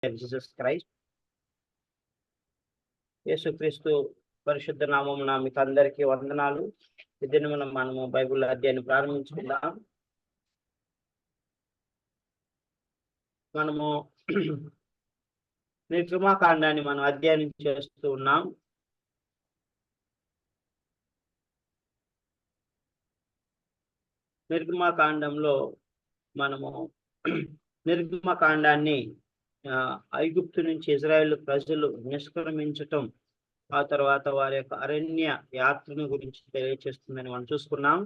Jesus Christ. యేసుక్రీస్తు పరిశుద్ధ నామమున మీకు అందరికీ వందనాలు. ఈ దినమున మనము బైబిల్ అధ్యాయాన్ని ప్రారంభించుకుందాం. మనము నిర్గమాకాండాన్ని మనం అధ్యయనం చేస్తూ ఉన్నాం. నిర్గమాకాండంలో మనము నిర్గమాకాండాన్ని ఐగుప్తు నుంచి ఇజ్రాయేల్ ప్రజలు నిష్క్రమించటం, ఆ తర్వాత వారి యొక్క అరణ్య యాత్రను గురించి తెలియచేస్తుందని మనం చూసుకున్నాం.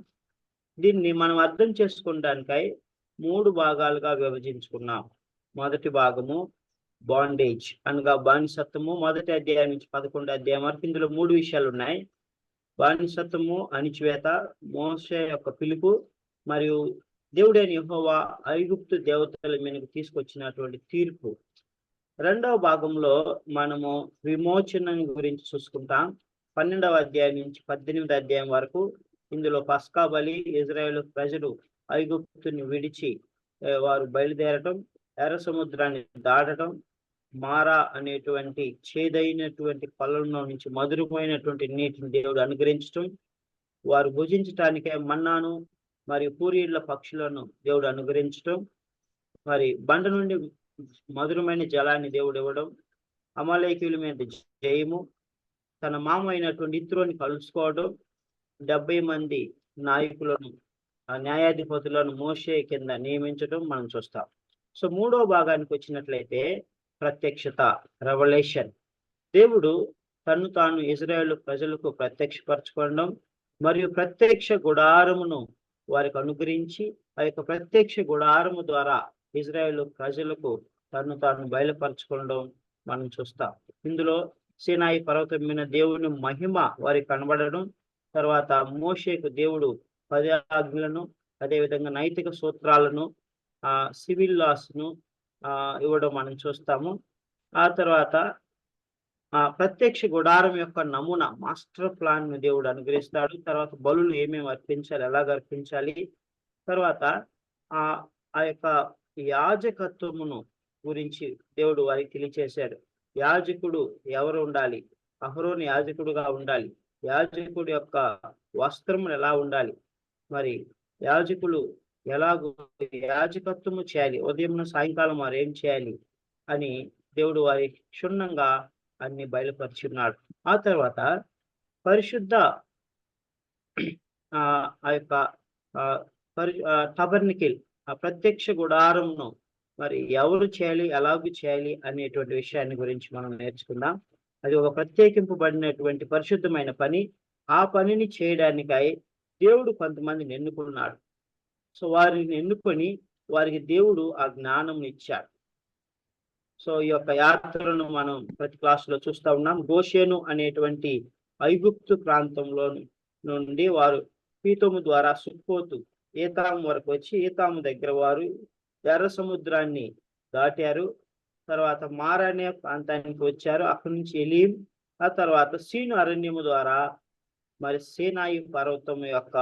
దీన్ని మనం అర్థం చేసుకోవడానికై 3 భాగాలుగా విభజించుకున్నాం. మొదటి భాగము బాండేజ్ అనగా బానిసత్వము. మొదటి అధ్యాయం నుంచి 11వ అధ్యాయం వరకు ఇందులో 3 విషయాలు ఉన్నాయి. బానిసత్వము, అణిచివేత, మోషే యొక్క పిలుపు, మరియు దేవుడైన యెహోవా ఐగుప్తు దేవతల మీదకి తీసుకొచ్చినటువంటి తీర్పు. రెండవ భాగంలో మనము విమోచన గురించి చూసుకుంటాం. 12వ అధ్యాయం నుంచి 18వ అధ్యాయం వరకు ఇందులో పస్కా బలి, ఇజ్రాయేల్ ప్రజలు ఐగుప్తుని విడిచి వారు బయలుదేరటం, ఎర్ర సముద్రాన్ని దాటడం, మారా అనేటువంటి చేదైనటువంటి పొలంలో నుంచి మధురమైనటువంటి నీటిని దేవుడు అనుగ్రహించటం, వారు భుజించటానికే మన్నాను మరియు పూరీళ్ల పక్షులను దేవుడు అనుగ్రహించటం, మరి బండ నుండి మధురమైన జలాన్ని దేవుడు ఇవ్వడం, అమాలేకీయుల మీద జయము, తన మామ అయినటువంటి ఇత్రోని కలుసుకోవడం, 70 మంది నాయకులను న్యాయాధిపతులను మోషే కింద నియమించడం మనం చూస్తాం. సో 3వ భాగానికి వచ్చినట్లయితే ప్రత్యక్షత, రెవల్యూషన్. దేవుడు తను తాను ఇజ్రాయేల్ ప్రజలకు ప్రత్యక్షపరచుకోవడం మరియు ప్రత్యక్ష గుడారమును వారికి అనుగ్రహించి ఆ యొక్క ప్రత్యక్ష గుడారము ద్వారా ఇజ్రాయేల్ ప్రజలకు తను తాను బయలుపరచుకోవడం మనం చూస్తాం. ఇందులో సీనాయి పర్వతం మీద దేవుని మహిమ వారికి కనబడడం, తర్వాత మోషేకు దేవుడు 10 ఆజ్ఞలను, అదేవిధంగా నైతిక సూత్రాలను, సివిల్ లాస్ను ఇవ్వడం మనం చూస్తాము. ఆ తర్వాత ప్రత్యక్ష గుడారం యొక్క నమూనా, మాస్టర్ ప్లాన్ ను దేవుడు అనుగ్రహిస్తాడు. తర్వాత బలులు ఏమేమి అర్పించాలి, ఎలాగ అర్పించాలి, తర్వాత ఆ యొక్క యాజకత్వమును గురించి దేవుడు వారికి తెలియచేశాడు. యాజకుడు ఎవరు ఉండాలి, అహరోను యాజకుడుగా ఉండాలి, యాజకుడు యొక్క వస్త్రములు ఎలా ఉండాలి, మరి యాజకులు ఎలాగో యాజకత్వము చేయాలి, ఉదయం సాయంకాలం వారు ఏం చేయాలి అని దేవుడు వారి క్షుణ్ణంగా అన్ని బయలుపరిచున్నాడు. ఆ తర్వాత పరిశుద్ధ ఆ యొక్క టబర్నికిల్, ఆ ప్రత్యక్ష గుడారంను మరి ఎవరు చేయాలి, ఎలాగూ చేయాలి అనేటువంటి విషయాన్ని గురించి మనం నేర్చుకుందాం. అది ఒక ప్రత్యేకింపబడినటువంటి పరిశుద్ధమైన పని. ఆ పనిని చేయడానికై దేవుడు కొంతమందిని ఎన్నుకున్నాడు. సో వారిని ఎన్నుకొని వారికి దేవుడు ఆ జ్ఞానం ఇచ్చాడు. సో ఈ యొక్క యాత్రను మనం ప్రతి క్లాసులో చూస్తూ ఉన్నాం. గోషేను అనేటువంటి ఐగుప్తు ప్రాంతంలో నుండి వారు పీతోము ద్వారా సుక్కోతు, ఏతాము వరకు వచ్చి ఏతాము దగ్గర వారు ఎర్ర సముద్రాన్ని దాటారు. తర్వాత మారా అనే ప్రాంతానికి వచ్చారు. అక్కడి నుంచి ఎలీం, ఆ తర్వాత సీను అరణ్యము ద్వారా మరి సీనాయి పర్వతం యొక్క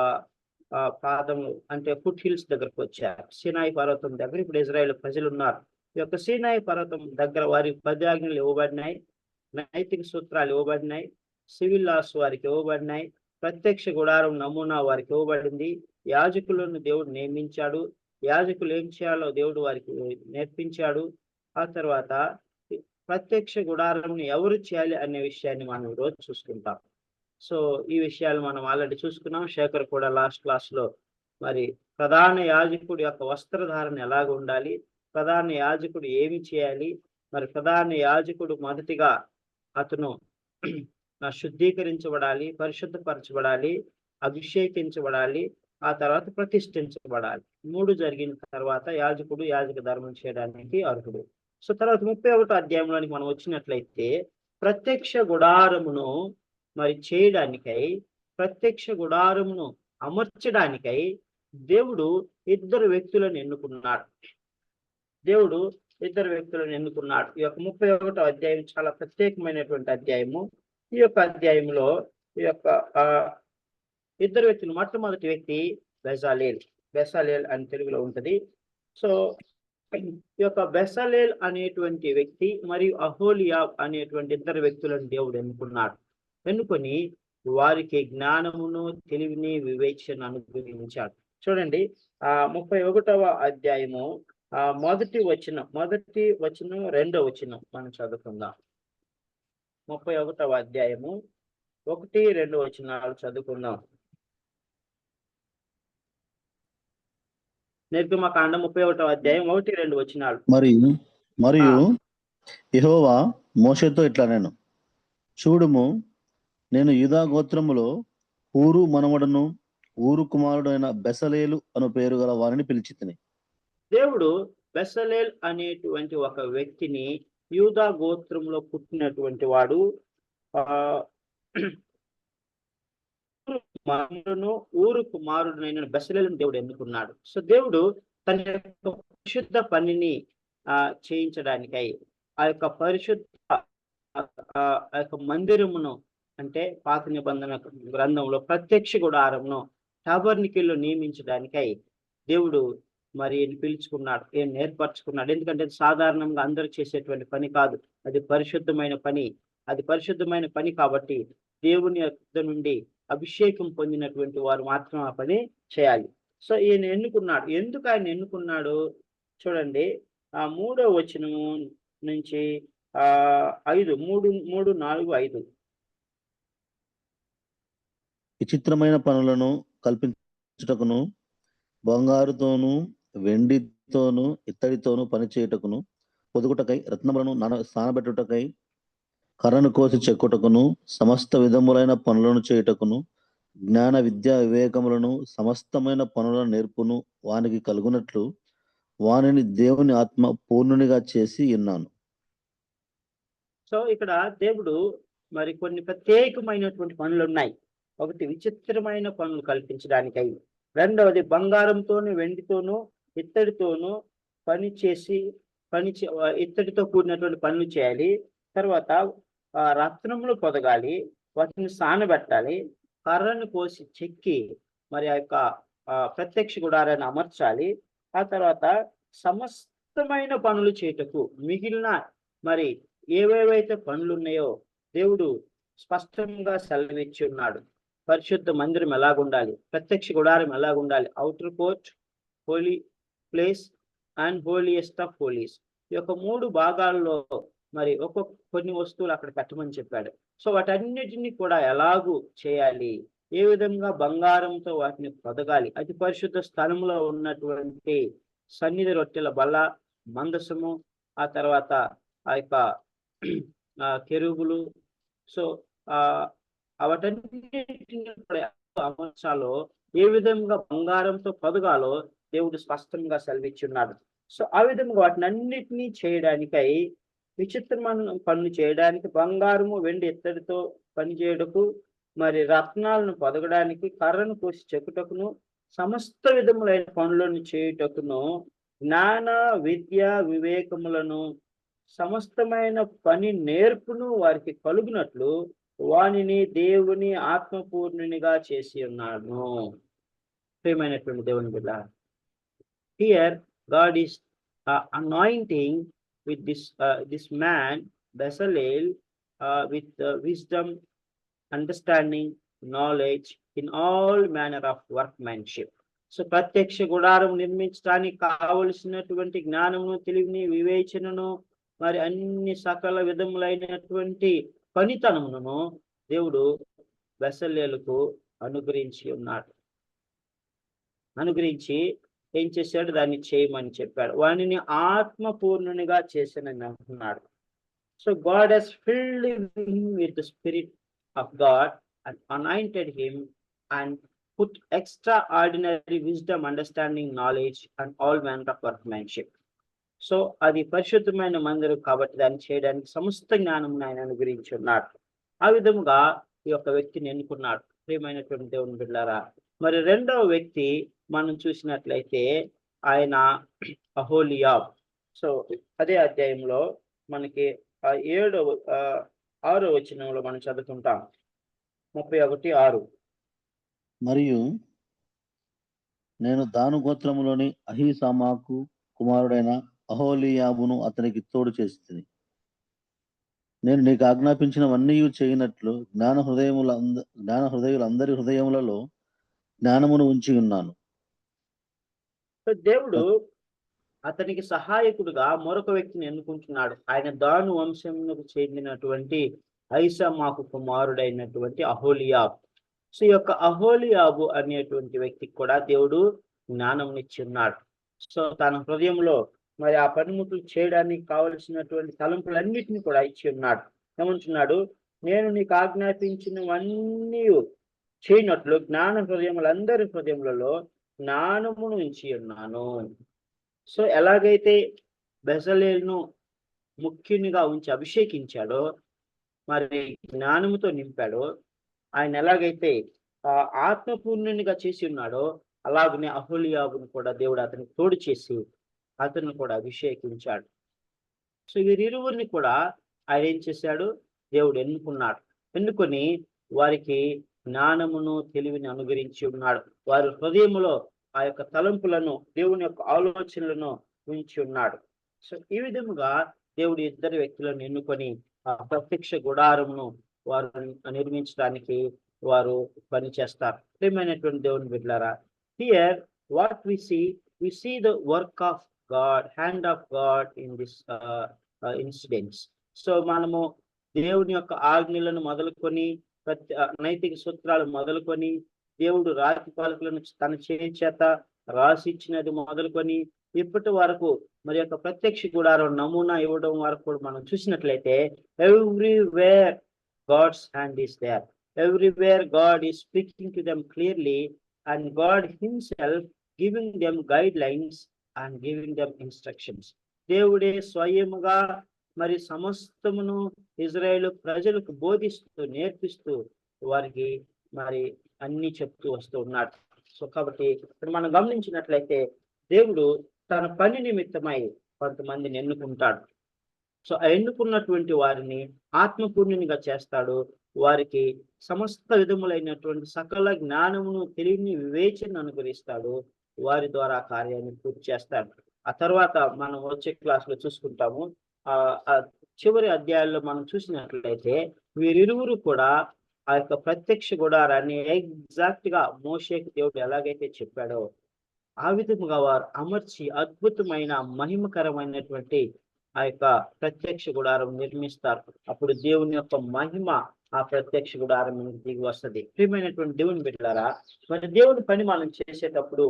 పాదములు అంటే ఫుట్ హిల్స్ దగ్గరకు వచ్చారు. సీనాయి పర్వతం దగ్గర ఇప్పుడు ఇజ్రాయేల్ ప్రజలు ఉన్నారు. ఈ యొక్క సీనాయి పర్వతం దగ్గర వారికి 10 ఆజ్ఞలు ఇవ్వబడినాయి, నైతిక సూత్రాలు ఇవ్వబడినాయి, సివిల్ లాస్ వారికి ఇవ్వబడినాయి, ప్రత్యక్ష గుడారం నమూనా వారికి ఇవ్వబడింది, యాజకులను దేవుడు నియమించాడు, యాజకులు ఏం చేయాలో దేవుడు వారికి నేర్పించాడు. ఆ తర్వాత ప్రత్యక్ష గుడారంని ఎవరు చేయాలి అనే విషయాన్ని మనం ఈరోజు చూసుకుంటాం. సో ఈ విషయాలు మనం ఆల్రెడీ చూసుకున్నాం. శేఖర్ కూడా లాస్ట్ క్లాస్లో మరి ప్రధాన యాజకుడు యొక్క వస్త్రధారణ ఎలాగ ఉండాలి, ప్రధాన యాజకుడు ఏమి చేయాలి, మరి ప్రధాన యాజకుడు మొదటిగా అతను శుద్ధీకరించబడాలి, పరిశుద్ధపరచబడాలి, అభిషేకించబడాలి, ఆ తర్వాత ప్రతిష్ఠించబడాలి. 3 జరిగిన తర్వాత యాజకుడు యాజక ధర్మం చేయడానికి అర్హుడు. సో తర్వాత 31వ అధ్యాయంలోనికి మనం వచ్చినట్లయితే ప్రత్యక్ష గుడారమును మరి చేయడానికై, ప్రత్యక్ష గుడారమును అమర్చడానికై దేవుడు 2 వ్యక్తులను ఎన్నుకున్నాడు. దేవుడు 2 వ్యక్తులను ఎన్నుకున్నాడు. ఈ యొక్క 31వ అధ్యాయం చాలా ప్రత్యేకమైనటువంటి అధ్యాయము. ఈ యొక్క అధ్యాయంలో ఈ యొక్క 2 వ్యక్తులు, మొట్టమొదటి వ్యక్తి బెసాలేల్ అని తెలుగులో ఉంటది. సో ఈ యొక్క బెసలేల్ అనేటువంటి వ్యక్తి మరియు అహోలియాబ్ అనేటువంటి ఇద్దరు వ్యక్తులను దేవుడు ఎన్నుకున్నాడు. ఎన్నుకొని వారికి జ్ఞానమును, తెలివిని, వివేచన అనుగ్రహించాడు. చూడండి 31వ అధ్యాయము మొదటి వచనం 2వ వచనం మనం చదువుకుందాం. 31వ అధ్యాయము 1, 2 వచనాలు చదువుకుందాం. నిర్గమకాండం 31వ అధ్యాయం 1, 2 వచనాలు. మరియు యెహోవా మోషేతో ఇట్లా నేను చూడుము, నేను యూదా గోత్రములో ఊరు మనవడను ఊరు కుమారుడైన బెసలేలు అను పేరు గల వారిని పిలిచితిని. దేవుడు బెసలేల్ అనేటువంటి ఒక వ్యక్తిని యూదా గోత్రంలో పుట్టినటువంటి వాడు ఊరు కుమారుడునైన బెసలేలును దేవుడు ఎన్నుకున్నాడు. సో దేవుడు తన యొక్క పరిశుద్ధ పనిని చేయించడానికై ఆ యొక్క పరిశుద్ధ ఆ యొక్క మందిరమును, అంటే పాత నిబంధన గ్రంథంలో ప్రత్యక్ష గుడారమును టాబర్నికిల్లో నియమించడానికై దేవుడు మరి పిలుచుకున్నాడు, ఏర్పరచుకున్నాడు. ఎందుకంటే సాధారణంగా అందరూ చేసేటువంటి పని కాదు, అది పరిశుద్ధమైన పని. అది పరిశుద్ధమైన పని కాబట్టి దేవుని యొద్ద నుండి అభిషేకం పొందినటువంటి వారు మాత్రం ఆ పని చేయాలి. సో ఈయన ఎన్నుకున్నాడు. ఎందుకు ఆయన ఎన్నుకున్నాడు చూడండి, 3వ వచనము నుంచి 5, 3, 4, 5. విచిత్రమైన పనులను కల్పించుటకును, బంగారుతోను వెండితోను ఇత్తడితోను పనిచేయుటకును, పొదుగుటకై రత్నములను స్నానబెట్టుటకై కర్రను కోసి చెక్కుటకును, సమస్త విధములైన పనులను చేయుటకును, జ్ఞాన విద్యా వివేకములను సమస్తమైన పనులను నేర్పును వానికి కలుగునట్లు వానిని దేవుని ఆత్మ పూర్ణునిగా చేసి ఉన్నాను. సో ఇక్కడ దేవుడు మరి కొన్ని ప్రత్యేకమైనటువంటి పనులు ఉన్నాయి. ఒకటి విచిత్రమైన పనులు కల్పించడానికై, రెండవది బంగారంతోను వెండితోను ఇత్తడితోను ఇత్తడితో కూడినటువంటి పనులు చేయాలి. తర్వాత రత్నములు పొదగాలి, వాటిని సానబెట్టాలి, కర్రను కోసి చెక్కి మరి ఆ యొక్క ప్రత్యక్ష గుడారాన్ని అమర్చాలి. ఆ తర్వాత సమస్తమైన పనులు చేయుటకు మిగిలిన మరి ఏవేవైతే పనులు ఉన్నాయో దేవుడు స్పష్టంగా సెలవిచ్చి ఉన్నాడు. పరిశుద్ధ మందిరం ఎలాగుండాలి, ప్రత్యక్ష గుడారం ఎలాగుండాలి, outer court, holy place and holiest of holies. ఈ యొక్క 3 భాగాల్లో మరి కొన్ని వస్తువులు అక్కడ పెట్టమని చెప్పాడు. సో వాటన్నిటిని కూడా ఎలాగూ చేయాలి, ఏ విధంగా బంగారంతో వాటిని పొదగాలి, అతి పరిశుద్ధ స్థలంలో ఉన్నటువంటి సన్నిధి రొట్టెల బల్ల, మందసము, ఆ తర్వాత ఆ యొక్క కెరూబులు, సో వాటన్నిటిని కూడా అమర్చాలో, ఏ విధంగా బంగారంతో పొదగాలో దేవుడు స్పష్టంగా సెలవిచ్చున్నాడు. సో ఆ విధంగా వాటిని అన్నిటినీ చేయడానికై, విచిత్రమైన పనులు చేయడానికి, బంగారము వెండి ఇత్తడితో పనిచేయటకు, మరి రత్నాలను పొదగడానికి, కర్రను కోసి చెక్కుటకును, సమస్త విధములైన పనులను చేయుటకును, జ్ఞాన విద్య వివేకములను సమస్తమైన పని నేర్పును వారికి కలుగునట్లు వానిని దేవుని ఆత్మపూర్ణునిగా చేసి ఉన్నాను. ప్రియమైనటువంటి దేవుని బిడ్డ, here God is anointing with this man Bezalel with wisdom, understanding, knowledge in all manner of workmanship. So ప్రత్యక్ష గుడారం నిర్మించడానికి కావలసినటువంటి జ్ఞానమును, తెలివిని, వివేచనను, మరి అన్ని సకల విధములైనటువంటి పనితనమును దేవుడు బెసలేలుకు అనుగ్రహించి ఏం చేశాడు, దాన్ని చేయమని చెప్పాడు. వానిని ఆత్మపూర్ణునిగా చేశానని అంటున్నాడు. So God has filled him with the spirit of God and anointed him and put extraordinary wisdom, understanding, knowledge and all manner of workmanship. So అది పరిశుద్ధమైన మందిరం కాబట్టి దాన్ని చేయడానికి సమస్త జ్ఞానం ఆయన అనుగ్రహించి ఉన్నాడు. ఆ విధముగా ఈ యొక్క వ్యక్తిని ఎన్నుకున్నాడు. ప్రియమైనటువంటి దేవుని బిడ్డలారా, మరి రెండవ వ్యక్తి మనం చూసినట్లయితే ఆయన అహోలియాబ్. సో అదే అధ్యాయంలో మనకి 6వ వచనంలో మనం చదువుకుంటాం. 31:6. మరియు నేను దాను గోత్రములోని అహీసామాకు కుమారుడైన అహోలీయాబును అతనికి తోడు చేసింది. నేను నీకు ఆజ్ఞాపించినవన్నీ చేయనట్లు జ్ఞాన హృదయులందరి హృదయములలో జ్ఞానమును ఉంచి ఉన్నాను. సో దేవుడు అతనికి సహాయకుడుగా మరొక వ్యక్తిని ఎన్నుకుంటున్నాడు. ఆయన దాను వంశమునకు చెందినటువంటి ఐసమాకు కుమారుడైనటువంటి అహోలియాబ్. సో ఈ యొక్క అహోలియాబు అనేటువంటి వ్యక్తికి కూడా దేవుడు జ్ఞానంనిచ్చి ఉన్నాడు. సో తన హృదయంలో మరి ఆ పనిముట్లు చేయడానికి కావలసినటువంటి తలంపులన్నిటిని కూడా ఇచ్చి ఉన్నాడు. ఏమంటున్నాడు? నేను నీకు ఆజ్ఞాపించినవన్నీ చేయనట్లు జ్ఞాన హృదయములందరి హృదయములలో జ్ఞానమును ఉంచి ఉన్నాను. సో ఎలాగైతే బెసలేల్ను ముఖ్యునిగా ఉంచి అభిషేకించాడో, మరి జ్ఞానముతో నింపాడో, ఆయన ఎలాగైతే ఆత్మపూర్ణునిగా చేసి ఉన్నాడో, అలాగనే అహోలియాబును కూడా దేవుడు అతనికి తోడు చేసి అతను కూడా అభిషేకించాడు. సో వీరిరువురిని కూడా ఆయన ఏం చేశాడు? దేవుడు ఎన్నుకున్నాడు. ఎన్నుకొని వారికి జ్ఞానమును తెలివిని అనుగ్రహించి ఉన్నాడు. వారి హృదయములో ఆ యొక్క తలంపులను, దేవుని యొక్క ఆలోచనలను ఉంచి ఉన్నాడు. సో ఈ విధముగా దేవుడు ఇద్దరు వ్యక్తులను ఎన్నుకొని ఆ ప్రత్యక్ష గుడారమును వారు నిర్మించడానికి వారు పనిచేస్తారు. ప్రియమైనటువంటి దేవుని బిడ్డలారా, here what we see the work of God, hand of God in this incidents. So మనము దేవుని యొక్క ఆజ్ఞలను మొదలుకొని నైతిక సూత్రాలు మొదలుకొని దేవుడు రాతి పాలకులను తన చేయి చేత రాసిచ్చినది మొదలుకొని ఇప్పటి వరకు మరి యొక్క ప్రత్యక్ష గుడారం నమూనా ఇవ్వడం వరకు కూడా మనం చూసినట్లయితే everywhere God's hand is there. Everywhere God is speaking to them clearly and God himself giving them guidelines and giving them instructions. దేవుడే స్వయముగా మరి సమస్తమును ఇజ్రాయేలు ప్రజలకు బోధిస్తూ నేర్పిస్తూ వారికి మరి అన్ని చెప్తూ వస్తూ ఉన్నాడు. సో కాబట్టి ఇప్పుడు మనం గమనించినట్లయితే దేవుడు తన పని నిమిత్తమై కొంతమందిని ఎన్నుకుంటాడు. సో ఆ ఎన్నుకున్నటువంటి వారిని ఆత్మపూర్ణునిగా చేస్తాడు. వారికి సమస్త విధములైనటువంటి సకల జ్ఞానమును, తెలివిని, వివేచన అనుగ్రహిస్తాడు. వారి ద్వారా కార్యాన్ని పూర్తి చేస్తాడు. ఆ తర్వాత మనం వచ్చే క్లాసులో చూసుకుంటాము. ఆ చివరి అధ్యాయాల్లో మనం చూసినట్లయితే వీరిరువురు కూడా ఆ యొక్క ప్రత్యక్ష గుడారాన్ని ఎగ్జాక్ట్ గా మోషేకి దేవుడు ఎలాగైతే చెప్పాడో ఆ విధముగా వారు అమర్చి అద్భుతమైన మహిమకరమైనటువంటి ఆ యొక్క ప్రత్యక్ష గుడారం నిర్మిస్తారు. అప్పుడు దేవుని యొక్క మహిమ ఆ ప్రత్యక్ష గుడారం దిగి వస్తుంది. ప్రియమైనటువంటి దేవుని బిడ్డలారా, మరి దేవుని పని మనం చేసేటప్పుడు,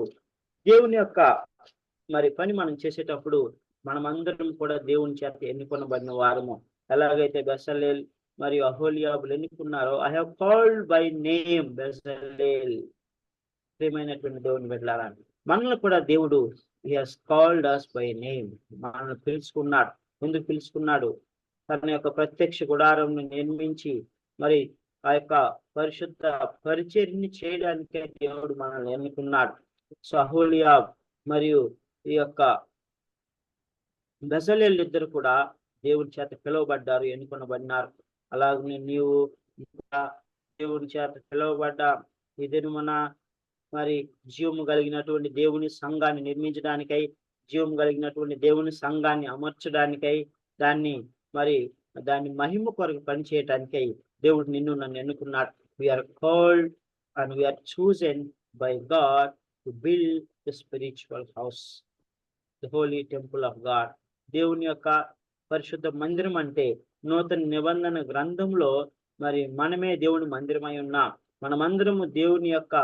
దేవుని యొక్క మరి పని మనం చేసేటప్పుడు మనమందరం కూడా దేవుని చేత ఎన్నుకొనబడిన వారము. ఎలాగైతే బెసలేల్ మరియు అహోలియాబులు ఎన్నుకున్నారో, I have called by name Bezalel. ప్రియమైనటువంటి దేవుని బిడ్డలారా, మనల్ని కూడా దేవుడు he has called us by name. మనల్ని పిలుచుకున్నాడు. ఎందుకు పిలుచుకున్నాడు? తన యొక్క ప్రత్యక్ష గుడారంను నిర్మించి మరి ఆ యొక్క పరిశుద్ధ పరిచర్యని చేయడానికే దేవుడు మనల్ని ఎన్నుకున్నాడు. సో అహోలియాబ్ మరియు ఈ యొక్క బెసలేల్ ఇద్దరు కూడా దేవుని చేత పిలువబడ్డారు, ఎన్నుకొనబడినారు. అలాగే నీవు దేవుని చేత పిలువబడ్డ ఈ దినమున మరి జీవము కలిగినటువంటి దేవుని సంఘాన్ని నిర్మించడానికై, జీవం కలిగినటువంటి దేవుని సంఘాన్ని అమర్చడానికై, దాన్ని మహిమ కొరకు పనిచేయటానికై దేవుడు నిన్ను నన్ను ఎన్నుకున్నాడు. We are called and we are chosen by God to build the spiritual house, the holy temple of God. దేవుని యొక్క పరిశుద్ధ మందిరం అంటే నూతన నిబంధన గ్రంథంలో మరి మనమే దేవుని మందిరమై ఉన్నాం. మనమందరము దేవుని యొక్క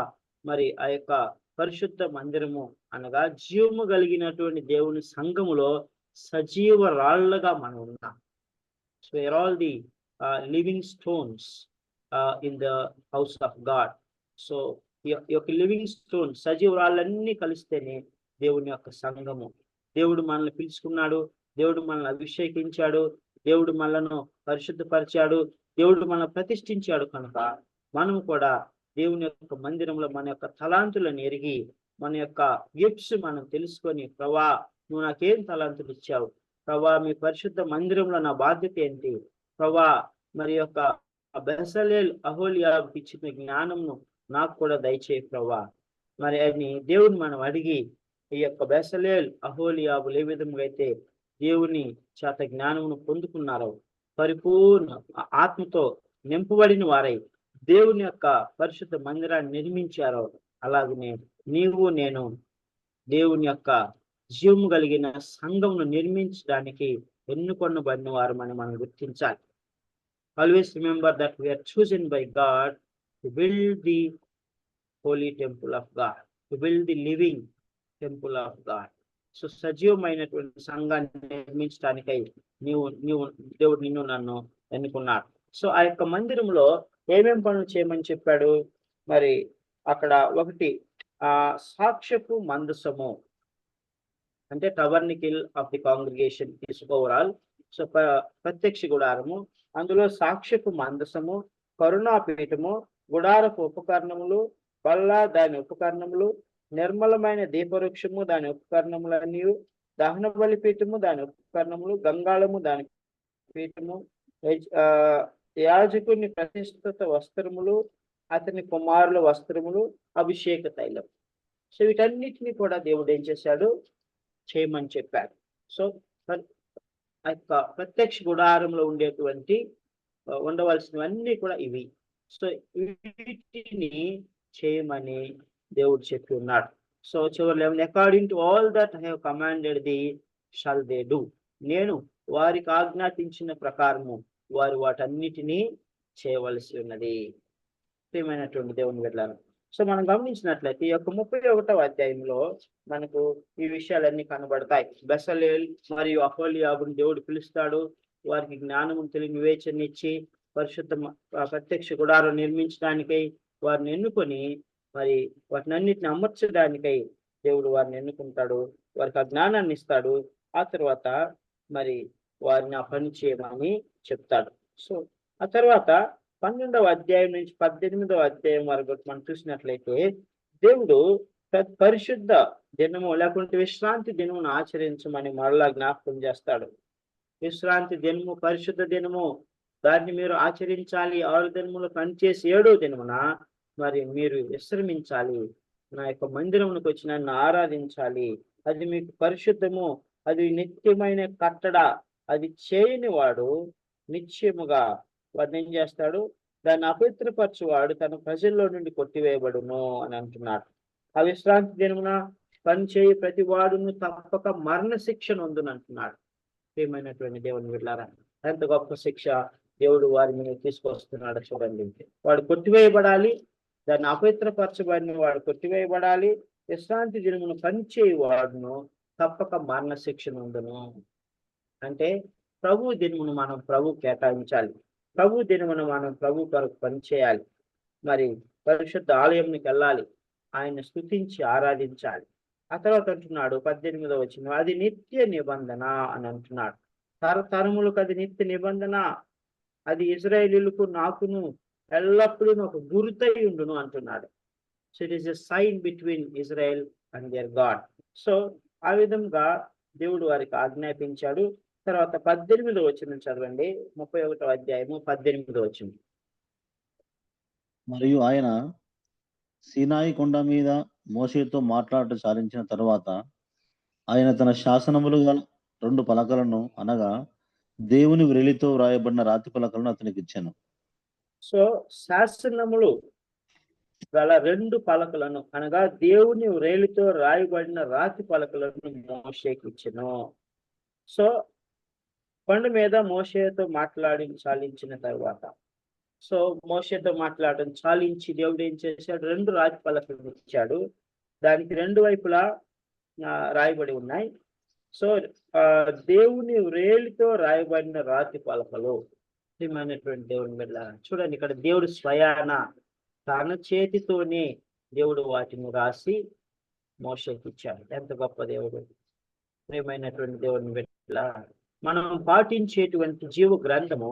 మరి ఆ యొక్క పరిశుద్ధ మందిరము అనగా జీవము కలిగినటువంటి దేవుని సంఘములో సజీవ రాళ్లుగా మనం ఉన్నాం. So we are all the living stones in the house of God. So ఈ యొక్క లివింగ్ స్టోన్ సజీవ రాళ్ళన్నీ కలిస్తేనే దేవుని యొక్క సంఘము. దేవుడు మనల్ని పిలుచుకున్నాడు, దేవుడు మనల్ని అభిషేకించాడు, దేవుడు మనలను పరిశుద్ధపరిచాడు, దేవుడు మనల్ని ప్రతిష్ఠించాడు. కనుక మనము కూడా దేవుని యొక్క మందిరంలో మన యొక్క తలాంతులను ఎరిగి, మన యొక్క గిఫ్ట్స్ మనం తెలుసుకొని, ప్రభా నువ్వు నాకేం తలాంతులు ఇచ్చావు ప్రభా, మీ పరిశుద్ధ మందిరంలో నా బాధ్యత ఏంటి ప్రభా, మరి యొక్క బెసలేల్ అహోలియాబ్ ఇచ్చిన జ్ఞానంను నాకు కూడా దయచేయి ప్రభా. మరి అని దేవుని మనం అడిగి ఈ యొక్క బెసలేల్ అహోలియాబులు ఏ విధంగా అయితే దేవుని చేత జ్ఞానమును పొందుకున్నారో, పరిపూర్ణ ఆత్మతో నింపబడిన వారై దేవుని యొక్క పరిశుద్ధ మందిరాన్ని నిర్మించారో, అలాగనే నీవు నేను దేవుని యొక్క జీవము కలిగిన సంఘమును నిర్మించడానికి ఎన్నుకొనబడిన వారమని మనం గుర్తించాలి. Always remember that we are chosen by God to build the holy temple of God, to build the living temple of God. So సజీవమైనటువంటి సంఘాన్ని నిర్మించడానికై నీవు నీవు దేవుడు నిన్ను నన్ను ఎన్నుకున్నాడు. సో ఆ యొక్క మందిరంలో ఏమేం పనులు చేయమని చెప్పాడు? మరి అక్కడ ఒకటి సాక్ష్యపు మందసము, అంటే tabernacle of the congregation is overall. So ప్రత్యక్ష గుడారము, అందులో సాక్ష్యపు మందసము, కరుణాపీఠము, గుడారపు ఉపకరణములు, బల్ల దాని ఉపకరణములు, నిర్మలమైన దీపవృక్షము దాని ఉపకరణములన్నీ, దహన బలిపీఠము దాని ఉపకరణములు, గంగాళము దాని పీఠము, యాజకుని ప్రతిష్ఠిత వస్త్రములు, అతని కుమారుల వస్త్రములు, అభిషేక తైలం. సో వీటన్నిటిని కూడా దేవుడు ఏం చేశాడు? చేయమని చెప్పాడు. సో ఆ యొక్క ప్రత్యక్ష గుడారంలో ఉండవలసినవన్నీ కూడా ఇవి. సో వీటిని చేయమని దేవుడు చెప్పి ఉన్నాడు. సో చివరిలో according to all that I have commanded the shall they do. నేను వారికి ఆజ్ఞాపించిన ప్రకారము వారు వాటన్నిటినీ చేయవలసి ఉన్నది. ప్రియమైనటువంటి దేవుని బిడ్డలారా, సో మనం గమనించినట్లయితే ఈ యొక్క 31వ అధ్యాయంలో మనకు ఈ విషయాలన్నీ కనబడతాయి. బెసలేల్ మరియు అహోలియాబుని దేవుడు పిలుస్తాడు. వారికి జ్ఞానము తెలివి వివేచనిచ్చి పరిశుద్ధ ప్రత్యక్ష గుడారం నిర్మించడానికై వారిని ఎన్నుకొని, మరి వాటినన్నిటిని అమర్చడానికై దేవుడు వారిని ఎన్నుకుంటాడు, వారికి ఆ జ్ఞానాన్ని ఇస్తాడు. ఆ తర్వాత మరి వారిని ఆ పని చేయమని చెప్తాడు. సో ఆ తర్వాత 12వ అధ్యాయం నుంచి 18వ అధ్యాయం వరకు మనం చూసినట్లయితే దేవుడు పరిశుద్ధ దినము లేకుంటే విశ్రాంతి దినమును ఆచరించమని మరలా జ్ఞాపకం చేస్తాడు. విశ్రాంతి దినము పరిశుద్ధ దినము, దాన్ని మీరు ఆచరించాలి. 6 దినములు పనిచేసి 7వ దినమున మరి మీరు విశ్రమించాలి. నా యొక్క మందిరమునకు వచ్చి నన్ను ఆరాధించాలి. అది మీకు పరిశుద్ధము, అది నిత్యమైన కట్టడ. అది చేయని వాడు నిశ్చయముగా వాడిని ఏం చేస్తాడు? దాన్ని అపవిత్రపరచువాడు తన ప్రజల్లో నుండి కొట్టివేయబడును అని అంటున్నాడు. ఆ విశ్రాంతి దినమున పని చేయి ప్రతి వాడును తప్పక మరణ శిక్ష నొందును అంటున్నాడు. ప్రియమైనటువంటి దేవుని బిడ్డలారా, ఎంత గొప్ప శిక్ష దేవుడు వారి మీద తీసుకొస్తున్నాడు చూడండి. వాడు కొట్టివేయబడాలి, దాన్ని అపవిత్రపరచబడిన వాడు కొట్టివేయబడాలి. విశ్రాంతి దినమును పనిచేయి వాడును తప్పక మరణ శిక్ష నొందును. అంటే ప్రభు దినమును మనం ప్రభు కేటాయించాలి. ప్రభు దినమును మనం ప్రభు కొరకు పనిచేయాలి. మరి పరిశుద్ధ ఆలయంకి వెళ్ళాలి, ఆయన స్తుతించి ఆరాధించాలి. ఆ తర్వాత అంటున్నాడు 18వ వచనం, అది నిత్య నిబంధన అని అంటున్నాడు. తరతరములకు అది నిత్య నిబంధన, అది ఇశ్రాయేలీయులకు నాకును ఎల్లప్పుడూ ఒక గుర్తై ఉండును అంటున్నాడు. So it is a sign between Israel and their God. So ఆ విధంగా దేవుడు వారికి ఆజ్ఞాపించాడు. తర్వాత 18వ వచనం చదవండి. 31వ అధ్యాయము 18వ వచనం. మరియు ఆయన సీనాయి కొండ మీద మోషేతో మాట్లాడటం సాధించిన తరువాత ఆయన తన శాసనములు గల 2 పలకలను, అనగా దేవుని వ్రేలితో వ్రాయబడిన రాతి పలకలను అతనికి ఇచ్చాను. సో శాసనములు గల 2 పలకలను, అనగా దేవుని వ్రేలితో రాయబడిన రాతి పలకలను మోషేకి ఇచ్చెను. సో కొండ మీద మోషేతో చాలించిన తర్వాత, సో మోషేతో మాట్లాడడం చాలించి దేవుడు ఏం చేశాడు? 2 రాతి పలకలు ఇచ్చాడు. దానికి 2 వైపులా రాయబడి ఉన్నాయి. సో దేవుని వ్రేలితో రాయబడిన రాతి పలకలు. ప్రియమైనటువంటి దేవుని బిడ్డ చూడండి, ఇక్కడ దేవుడు స్వయాన తన చేతితోనే దేవుడు వాటిని రాసి మోషేకి ఇచ్చాడు. ఎంత గొప్ప దేవుడు! ప్రియమైనటువంటి దేవుని బిడ్డ, మనం పాటించేటువంటి జీవ గ్రంథము,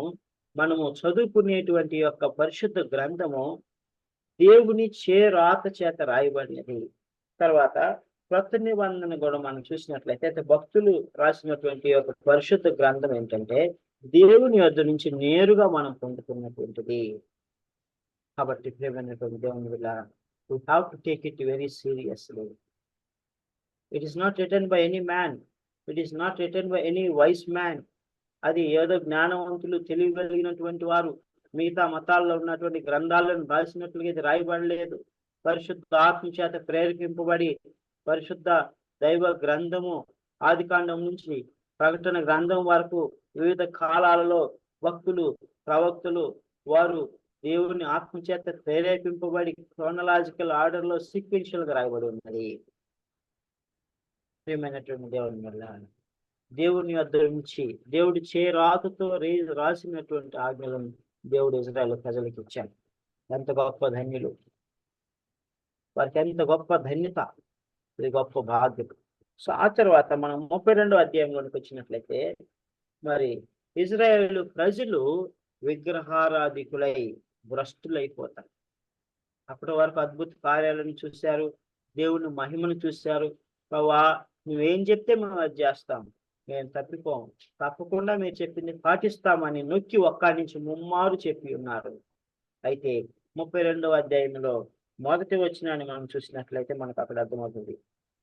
మనము చదువుకునేటువంటి యొక్క పరిశుద్ధ గ్రంథము దేవుని రాత చేత రాయబడినది. తర్వాత కొత్త నిబంధన కూడా మనం చూసినట్లయితే భక్తులు రాసినటువంటి యొక్క పరిశుద్ధ గ్రంథం ఏంటంటే దేవుని వద్ద నుంచి నేరుగా మనం పొందుకున్నటువంటిది. కాబట్టి ప్రియమైనటువంటి దేవుని వల్ల we have to take it very seriously. It is not written by any man, it is not written by any vice man. అది ఏదో జ్ఞానవంతులు తెలియగలిగినటువంటి వారు మిగతా మతాల్లో ఉన్నటువంటి గ్రంథాలను రాసినట్లుగా ఇది రాయబడలేదు. పరిశుద్ధ ఆత్మ చేత ప్రేరేపింపబడి పరిశుద్ధ దైవ గ్రంథము ఆదికాండం నుంచి ప్రకటన గ్రంథం వరకు వివిధ కాలాలలో భక్తులు ప్రవక్తలు వారు దేవుని ఆత్మ చేత ప్రేరేపింపబడి క్రోనలాజికల్ ఆర్డర్ లో సీక్వెన్షియల్ గా రాయబడి ఉన్నది. ప్రియమైనటువంటి దేవుని వల్ల దేవుని వద్ద నుంచి దేవుడి చేరాతతో రాసినటువంటి ఆజ్ఞలను దేవుడు ఇజ్రాయేల్ ప్రజలకు ఇచ్చాడు. ఎంత గొప్ప ధన్యులు, వారికి ఎంత గొప్ప ధన్యత, ఇది గొప్ప బాధ్యత. సో ఆ తర్వాత మనం 32వ అధ్యాయంలోనికి వచ్చినట్లయితే మరి ఇజ్రాయేలు ప్రజలు విగ్రహారాధికులై భ్రష్టులైపోతారు. అప్పటి వరకు అద్భుత కార్యాలను చూశారు, దేవుని మహిమను చూశారు. ప్రభా నువ్వేం చెప్తే మనం అది చేస్తాం, మేము తప్పిపోము, తప్పకుండా మీరు చెప్పింది పాటిస్తామని నొక్కి ఒక్కడి నుంచి ముమ్మారు చెప్పి ఉన్నారు. అయితే 32వ అధ్యాయంలో మొదటి వచనాన్ని మనం చూసినట్లయితే మనకు అక్కడ అర్థమవుతుంది.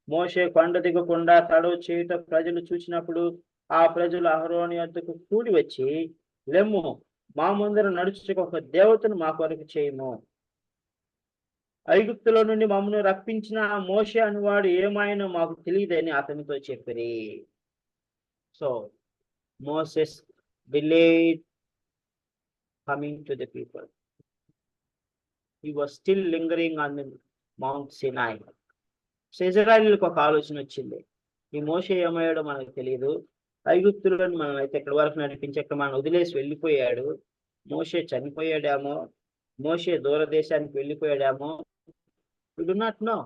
మోషే కొండ దిగకుండా తడవ చేయుట ప్రజలు చూసినప్పుడు ఆ ప్రజలు అహరోను యొద్దకు కూడి వచ్చి, లెమ్ము మా ముందర నడుచుటకు ఒక దేవతను మా కొరకు చేయము, ఐగుప్తులో నుండి మమ్మను రప్పించిన మోషే అనువాడు ఏమాయనో మాకు తెలియదని అతనితో చెప్పిరి. So Moses delayed coming to the people. He was still lingering on the Mount Sinai. So ఇజ్రాయేలుకు ఒక ఆలోచన వచ్చింది, ఈ మోషే ఏమయ్యాడో మనకు తెలియదు, ఐగుప్తులను మనం అయితే ఎక్కడి వరకు నడిపించి అక్కడ మనం వదిలేసి వెళ్ళిపోయాడు, మోషే చనిపోయాడేమో, మోషే దూరదేశానికి వెళ్ళిపోయాడేమో, we do not know.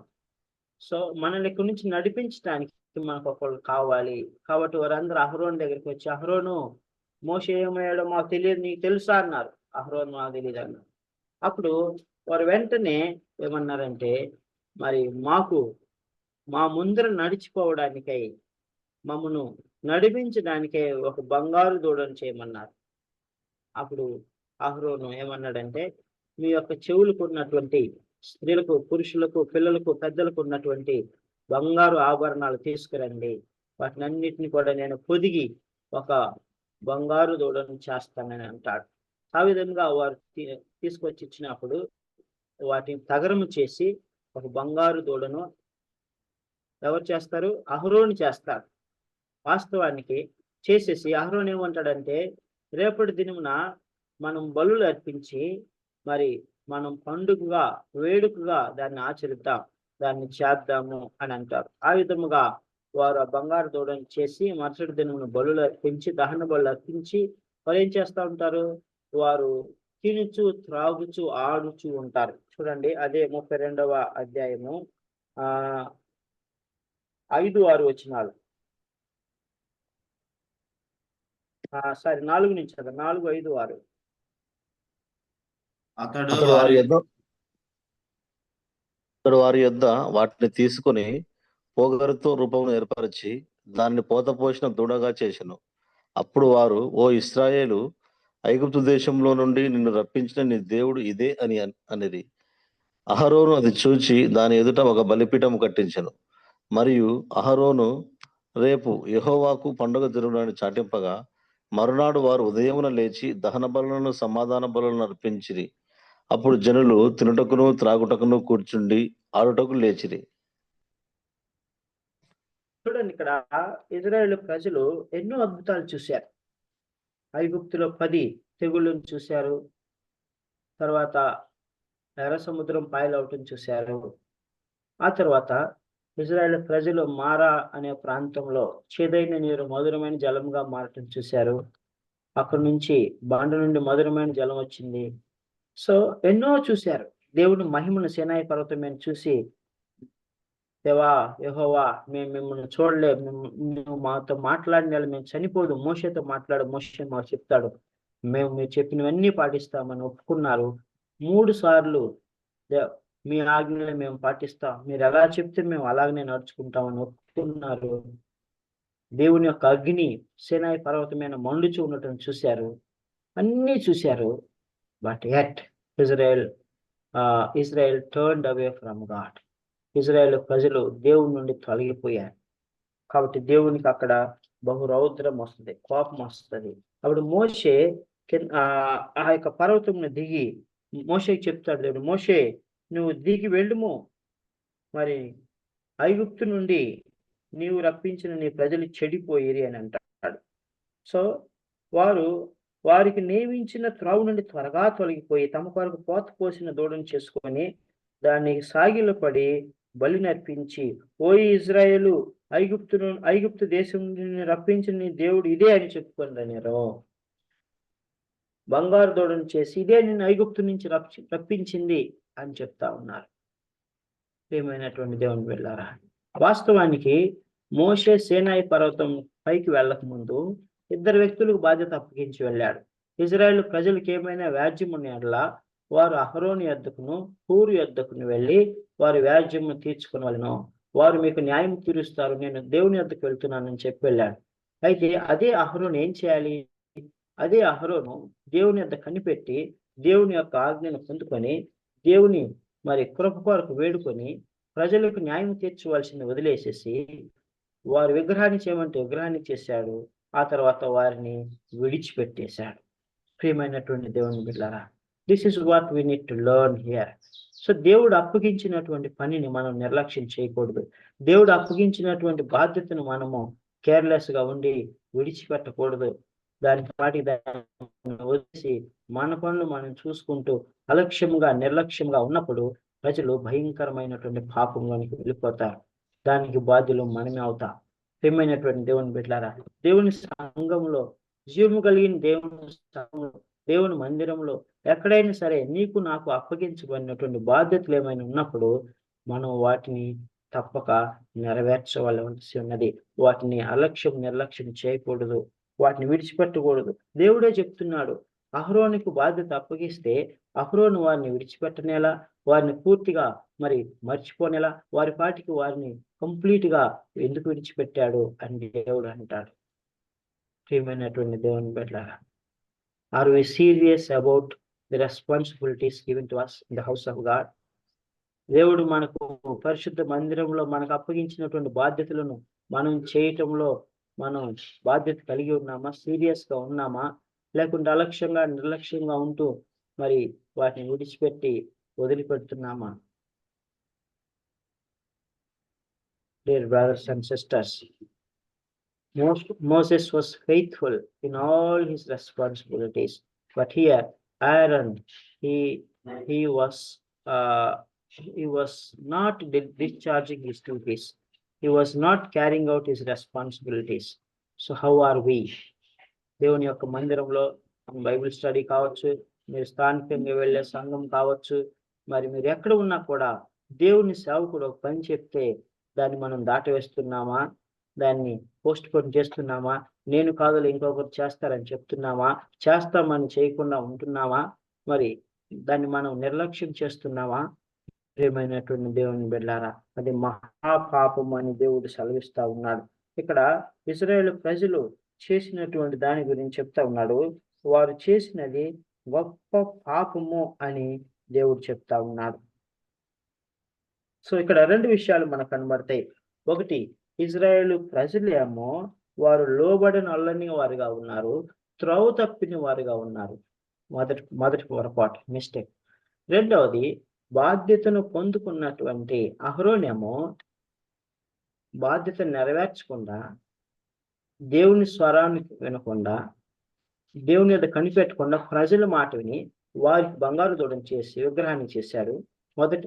So మనల్ని ఇక్కడి నుంచి నడిపించడానికి మనకు ఒకళ్ళు కావాలి. కాబట్టి వారందరూ అహరోను దగ్గరికి వచ్చి, అహరోను మోషే ఏమయ్యాడో మాకు తెలియదు, నీకు తెలుసా అన్నారు. అహరోను మాకు తెలియదు అన్నారు. అప్పుడు వారు వెంటనే ఏమన్నారంటే, మరి మా ముందర నడిచిపోవడానికై మమ్మను నడిపించడానికే ఒక బంగారు దూడను చేయమన్నారు. అప్పుడు అహరోను ఏమన్నాడంటే, మీ యొక్క చెవులకు ఉన్నటువంటి స్త్రీలకు, పురుషులకు, పిల్లలకు, పెద్దలకు ఉన్నటువంటి బంగారు ఆభరణాలు తీసుకురండి, వాటినన్నిటిని కూడా నేను పొదిగి ఒక బంగారు దూడను చేస్తానని అంటాడు. ఆ విధంగా వారు తీసుకొచ్చి ఇచ్చినప్పుడు వాటిని తగరము చేసి ఒక బంగారు దూడను ఎవరు చేస్తారు? అహరోను చేస్తాడు. వాస్తవానికి చేసేసి అహరోను ఏమంటాడంటే, రేపటి దినమున మనం బలులు అర్పించి మరి మనం పండుగగా వేడుకగా దాన్ని ఆచరిద్దాం, దాన్ని చేద్దాము అని అంటారు. ఆ విధముగా వారు ఆ బంగారు దూడను చేసి మరుసటి దినమున బలులు అర్పించి, దహన బలులు అర్పించి వారు ఏం చేస్తూ ఉంటారు? వారు తినుచు త్రాగుచు ఆడుచు ఉంటారు. చూడండి, అదే 32వ అధ్యాయము 5-6 వచనాలు. 4 నుంచి కదా, 4, 5, 6. అతడు వారి యొద్ద వాటిని తీసుకుని పోగరుతో రూపమును ఏర్పరిచి దాన్ని పోతపోసిన దూడగా చేసెను. అప్పుడు వారు, ఓ ఇశ్రాయేలు, ఐగుప్తు దేశంలో నుండి నిన్ను రప్పించిన నీ దేవుడు ఇదే అని అనిరి. అహరోను అది చూచి దాని ఎదుట ఒక బలిపీఠము కట్టించెను. మరియు అహరోను రేపు యెహోవాకు పండుగ జరుగునని చాటింపగా, మరునాడు వారు ఉదయమున లేచి దహన బలులను సమాధాన బలులను అర్పించిరి. అప్పుడు జనులు తినుటకును త్రాగుటకును కూర్చుండి ఆడుటకు లేచిరి. చూడండి, ఇక్కడ ఇజ్రాయేలు ప్రజలు ఎన్నో అద్భుతాలు చూశారు. ఐగుప్తులో 10 తెగుళ్ళను చూశారు, తర్వాత ఎర్ర సముద్రం పాయలవటం చూశారు. ఆ తర్వాత ఇజ్రాయేల్ ప్రజలు మారా అనే ప్రాంతంలో చేదైన నీరు మధురమైన జలంగా మారటం చూశారు. అక్కడి నుంచి బండ నుండి మధురమైన జలం వచ్చింది. సో ఎన్నో చూశారు. దేవుని మహిమను సీనాయి పర్వతం మీద చూసి, దేవా యెహోవా, మేము మిమ్మల్ని చూడలేము, నువ్వు మాతో మాట్లాడిన మేము చనిపోదు, మోషేతో మాట్లాడు, మోషే మాకు చెప్తాడు, మీరు చెప్పినవన్నీ పాటిస్తామని ఒప్పుకున్నారు. 3 సార్లు మీ ఆజ్ఞలు మేము పాటిస్తాం, మీరు ఎలా చెప్తే మేము అలాగనే నడుచుకుంటామని ఒప్పుకున్నారు. దేవుని యొక్క అగ్ని సీనాయి పర్వతమైన మండుచు ఉండటం చూశారు, అన్నీ చూశారు. But at Israel turned away from God. Israel ప్రజలు దేవుని నుండి తొలగిపోయారు. కాబట్టి దేవునికి అక్కడ బహు రౌద్రం వస్తుంది, కోపం వస్తుంది. అప్పుడు మోషే ఆ యొక్క పర్వతంను దిగి మోషేకి చెప్తాడు దేవుడు, మోషే నువ్వు దిగి వెళ్ళుము, మరి ఐగుప్తు నుండి నీవు రప్పించిన నీ ప్రజలు చెడిపోయిరి అని అంటాడు. సో వారికి నియమించిన త్రావు నుండి త్వరగా తొలగిపోయి తమ కొరకు పోత పోసిన దూడను చేసుకొని దాన్ని సాగిల పడి బలి నర్పించి, ఓ ఇజ్రాయేలు, ఐగుప్తు దేశం నుండి రప్పించిన నీ దేవుడు ఇదే అని చెప్పుకొనిరన్నారు. బంగారు దూడను చేసి ఇదే నేను ఐగుప్తు నుంచి రప్పించింది అని చెప్తా ఉన్నారు. ప్రియమైనటువంటి దేవుని వెళ్ళారా, వాస్తవానికి మోషే సీనాయి పర్వతం పైకి వెళ్ళక ముందు ఇద్దరు వ్యక్తులకు బాధ్యత అప్పగించి వెళ్ళాడు. ఇజ్రాయేల్ ప్రజలకు ఏమైనా వ్యాజ్యం ఉన్న యెడల వారు అహరోను యొద్దకును హూరు యొద్దకును వెళ్ళి వారి వ్యాజ్యము తీర్చుకునవలెను, వారు మీకు న్యాయం తీరుస్తారు, నేను దేవుని యొద్దకు వెళ్తున్నానని చెప్పి వెళ్ళాడు. అయితే అదే అహరోను ఏం చేయాలి? అదే అహరోను దేవుని యొద్ద కనిపెట్టి దేవుని యొక్క ఆజ్ఞను పొందుకొని దేవుని మరి కృప కొరకు వేడుకొని ప్రజలకు న్యాయం తీర్చవలసింది వదిలేసేసి వారి విగ్రహాన్ని చేయమంటే విగ్రహాన్ని చేశాడు. ఆ తర్వాత వారిని విడిచిపెట్టేశాడు. ప్రియమైనటువంటి దేవుని బిడ్డలారా, this is what we need to learn here. So దేవుడు అప్పగించినటువంటి పనిని మనం నిర్లక్ష్యం చేయకూడదు. దేవుడు అప్పగించినటువంటి బాధ్యతను మనము కేర్లెస్ గా ఉండి విడిచిపెట్టకూడదు. దానికి పాటి వదిలేసి మన పనులు మనం చూసుకుంటూ అలక్ష్యంగా నిర్లక్ష్యంగా ఉన్నప్పుడు ప్రజలు భయంకరమైనటువంటి పాపంలోనికి వెళ్ళిపోతారు. దానికి బాధ్యులు మనమే అవుతాం. ప్రియమైనటువంటి దేవుని బిడ్డలారా, దేవుని సంఘంలో, జీవము కలిగిన దేవుని సంఘంలో, దేవుని మందిరంలో ఎక్కడైనా సరే నీకు నాకు అప్పగించబడినటువంటి బాధ్యతలు ఏమైనా ఉన్నప్పుడు మనం వాటిని తప్పక నెరవేర్చవలసి ఉన్నది. వాటిని నిర్లక్ష్యం చేయకూడదు, వాటిని విడిచిపెట్టకూడదు. దేవుడే చెప్తున్నాడు, అహరోనుకు బాధ్యత అప్పగిస్తే అహరోను వారిని విడిచిపెట్టనేలా, వారిని పూర్తిగా మరి మర్చిపోనేలా, వారి పాటికి వారిని కంప్లీట్ గా ఎందుకు విడిచిపెట్టాడు అని దేవుడు అంటాడు. ప్రియమైనటువంటి దేవుని బిడ్డలారా, are we serious about the responsibilities given to us in the house of God? దేవుడు మనకు పరిశుద్ధ మందిరంలో మనకు అప్పగించినటువంటి బాధ్యతలను మనం చేయటంలో మనం బాధ్యత కలిగి ఉన్నామా? సీరియస్ గా ఉన్నామా? లేకుంటే అలక్ష్యంగా నిర్లక్ష్యంగా ఉంటూ మరి వాటిని విడిచిపెట్టి వదిలిపెడుతున్నామా? Dear brothers and sisters, Moses was faithful in all his responsibilities, but here Aaron, he was not discharging his duties. He was not carrying out his responsibilities. So how are we? దేవుని యొక్క మందిరంలో Bible study కావచ్చు, మీరు స్థానికంగా వెళ్ళే సంఘం కావచ్చు, మరి మీరు ఎక్కడ ఉన్నా కూడా దేవుని సేవకుడు ఒక పని చెప్తే దాన్ని మనం దాటవేస్తున్నామా? దాన్ని పోస్ట్ పోన్ చేస్తున్నామా? నేను కాదు ఇంకొకరు చేస్తారని చెప్తున్నామా? చేస్తామని చేయకుండా ఉంటున్నామా? మరి దాన్ని మనం నిర్లక్ష్యం చేస్తున్నామా? ప్రియమైనటువంటి దేవుని బిడ్డలారా, అది మహాపాపం అని దేవుడు సెలవిస్తా ఉన్నాడు. ఇక్కడ ఇశ్రాయేలు ప్రజలు చేసినటువంటి దాని గురించి చెప్తా ఉన్నాడు. వారు చేసినది గొప్ప పాపము అని దేవుడు చెప్తా ఉన్నాడు. సో ఇక్కడ రెండు విషయాలు మనకు కనబడతాయి. ఒకటి, ఇజ్రాయేలు ప్రజలేమో వారు లోబడిన అల్లని వారుగా ఉన్నారు, త్రోవ తప్పిన వారుగా ఉన్నారు. మొదటి పొరపాటు, మిస్టేక్. రెండవది, బాధ్యతను పొందుకున్నటువంటి అహరోనేమో బాధ్యత నెరవేర్చకుండా, దేవుని స్వరాన్ని వినకుండా, దేవుని మీద కనిపెట్టకుండా ప్రజల మాట విని వారికి బంగారు దూడను చేసి విగ్రహాన్ని చేశాడు.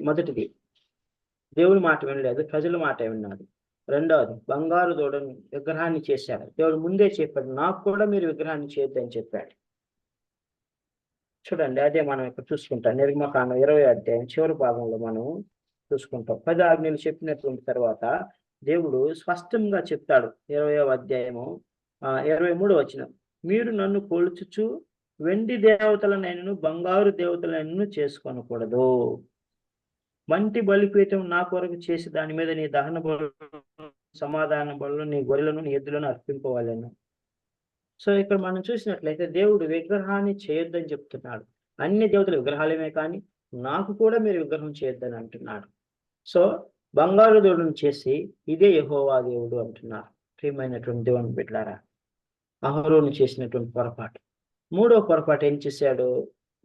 మొదటిది దేవుని మాట వినలేదు, ప్రజల మాట విన్నాడు. రెండవది, బంగారు దూడను విగ్రహాన్ని చేశాడు. దేవుడు ముందే చెప్పాడు, నాకు కూడా మీరు విగ్రహాన్ని చేయొద్దని చెప్పాడు. చూడండి, అదే మనం ఇక్కడ చూసుకుంటాం. నిర్గమకాండం 20వ అధ్యాయం చివరి భాగంలో మనం చూసుకుంటాం. 10 ఆజ్ఞలు చెప్పినటువంటి తర్వాత దేవుడు స్పష్టంగా చెప్తాడు. 20వ అధ్యాయము 23వ వచనం, మీరు నన్ను కొలుచుచు వెండి దేవతలనైనను బంగారు దేవతలైనను చేసుకొనకూడదు. మంటి బలిపీఠం నా కొరకు చేసి దాని మీద నీ దహన బలు, సమాధాన బలు, నీ గొర్రెలను నీ ఎద్దులను అర్పింపవాలను. సో ఇక్కడ మనం చూసినట్లయితే దేవుడు విగ్రహాన్ని చేయొద్దని చెప్తున్నాడు. అన్ని దేవతల విగ్రహాలమే కానీ నాకు కూడా మీరు విగ్రహం చేయొద్దని అంటున్నాడు. సో బంగారు దూడను చేసి ఇదే యెహోవా దేవుడు అంటున్నారు. ప్రియమైనటువంటి దేవుని బిడ్డలారా, అహరోను చేసినటువంటి పొరపాటు. మూడో పొరపాటు ఏం చేశాడు?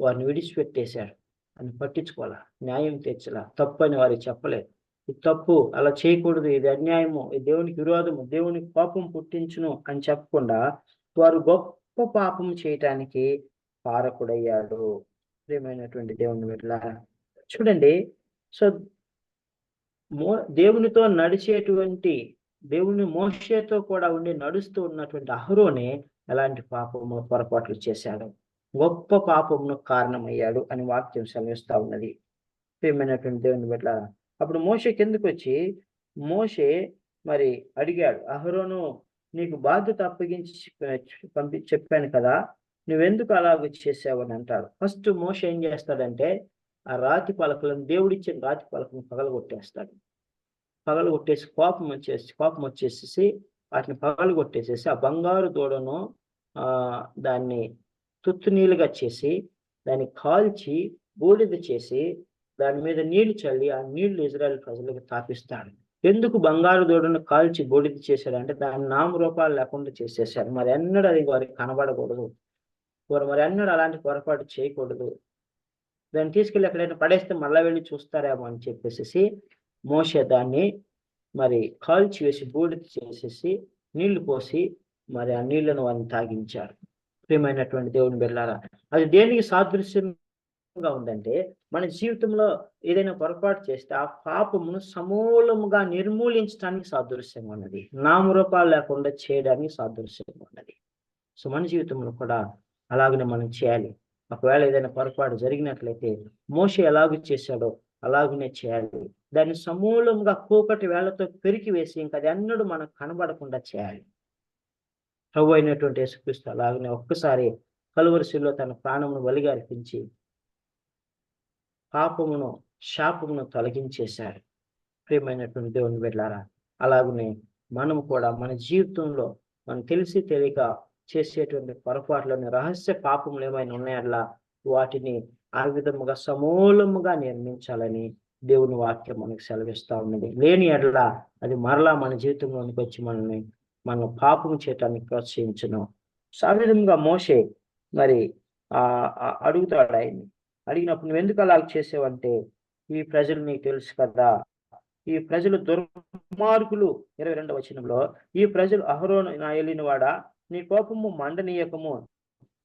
వారిని విడిచిపెట్టేశాడు. అని పట్టించుకోవాలా, న్యాయం తీర్చలా, తప్పు అని వారికి చెప్పలేదు. ఇది తప్పు, అలా చేయకూడదు, ఇది అన్యాయము, ఇది దేవునికి విరోధము, దేవునికి కోపం పుట్టించును అని చెప్పకుండా వారు గొప్ప పాపం చేయటానికి కారకుడయ్యాడు. ప్రియమైనటువంటి దేవుని బిడ్డలారా, చూడండి. సో దేవునితో నడిచేటువంటి, దేవుని మోషేతో కూడా ఉండి నడుస్తూ ఉన్నటువంటి అహరోనే ఎలాంటి పాపము పొరపాట్లు చేశాడు, గొప్ప పాపమును కారణమయ్యాడు అని వాక్యం సెలవిస్తా ఉన్నది. ప్రియమైనటువంటి దేవుని బిడ్డలారా, అప్పుడు మోషే కిందకు వచ్చి మోషే మరి అడిగాడు, అహరోను నీకు బాధ్యత అప్పగించి చెప్పాను కదా, నువ్వెందుకు అలాగ చేసావని అంటాడు. ఫస్ట్ మోషే ఏం చేస్తాడంటే ఆ రాతి పలకలను, దేవుడిచ్చిన రాతి పలకలను పగలగొట్టేసి కోపం వచ్చేసేసి వాటిని పగలగొట్టేసేసి ఆ బంగారు దూడను దాన్ని తుత్తునీలుగా చేసి దాన్ని కాల్చి బూడిద చేసి దాని మీద నీళ్లు చల్లి ఆ నీళ్లు ఇజ్రాయెల్ ప్రజలకు తాపిస్తాడు. ఎందుకు బంగారు దూడను కాల్చి బూడిద చేశాడంటే దాని నామరూపాలు లేకుండా చేసేసాడు. మరి ఎన్నడూ అది వారికి కనబడకూడదు, వారు మరి ఎన్నడూ అలాంటి పొరపాటు చేయకూడదు, దాన్ని తీసుకెళ్ళి ఎక్కడైనా పడేస్తే మళ్ళా వెళ్ళి చూస్తారేమో అని చెప్పేసి మోషే దాన్ని మరి కాల్చి వేసి బూడిద చేసేసి నీళ్లు పోసి మరి ఆ నీళ్లను వారిని తాగించాడు. ప్రియమైనటువంటి దేవుని బిడ్డలారా, అది దేనికి సాదృశ్యంగా ఉందంటే మన జీవితంలో ఏదైనా పొరపాటు చేస్తే ఆ పాపమును సమూలముగా నిర్మూలించడానికి సాదృశ్యంగా ఉన్నది, నామరూపాలు లేకుండా చేయడానికి సాదృశ్యంగా ఉన్నది. సో మన జీవితంలో కూడా అలాగనే మనం చేయాలి. ఒకవేళ ఏదైనా పొరపాటు జరిగినట్లయితే మోషే ఎలాగూ చేశాడో అలాగనే చేయాలి. దాన్ని సమూలంగా కూకటి వేళ్లతో పెరికి వేసి ఇంకా అది ఎన్నడూ మనకు కనబడకుండా చేయాలి. ప్రభు అయినటువంటి యేసుక్రీస్తు అలాగనే ఒక్కసారి కలువరి శిలువలో తన ప్రాణమును బలిగా అర్పించి పాపమును శాపమును తొలగించేశాడు. ప్రియమైనటువంటి దేవుని బిడ్డలారా, అలాగనే మనము కూడా మన జీవితంలో మనం తెలిసి తెలియక చేసేటువంటి పొరపాట్లను, రహస్య పాపములు ఏమైనా ఉన్నాయట్లా వాటిని ఆ విధముగా సమూలముగా నిర్మించాలని దేవుని వాక్యం మనకు సెలవిస్తా ఉన్నది. లేని ఎడల అది మరలా మన జీవితంలోనికి వచ్చి మనం పాపం చేయటానికి ప్రోత్సహించును. ఆ విధంగా మోషే మరి అడుగుతాడు ఆయన్ని. అడిగినప్పుడు నువ్వు ఎందుకు అలా చేసావంటే ఈ ప్రజలు నీకు తెలుసు కదా, ఈ ప్రజలు దుర్మార్గులు. 22వ వచనంలో ఈ ప్రజలు అహరోను నా ఏలినవాడా నీ కోపము మండనీయకము,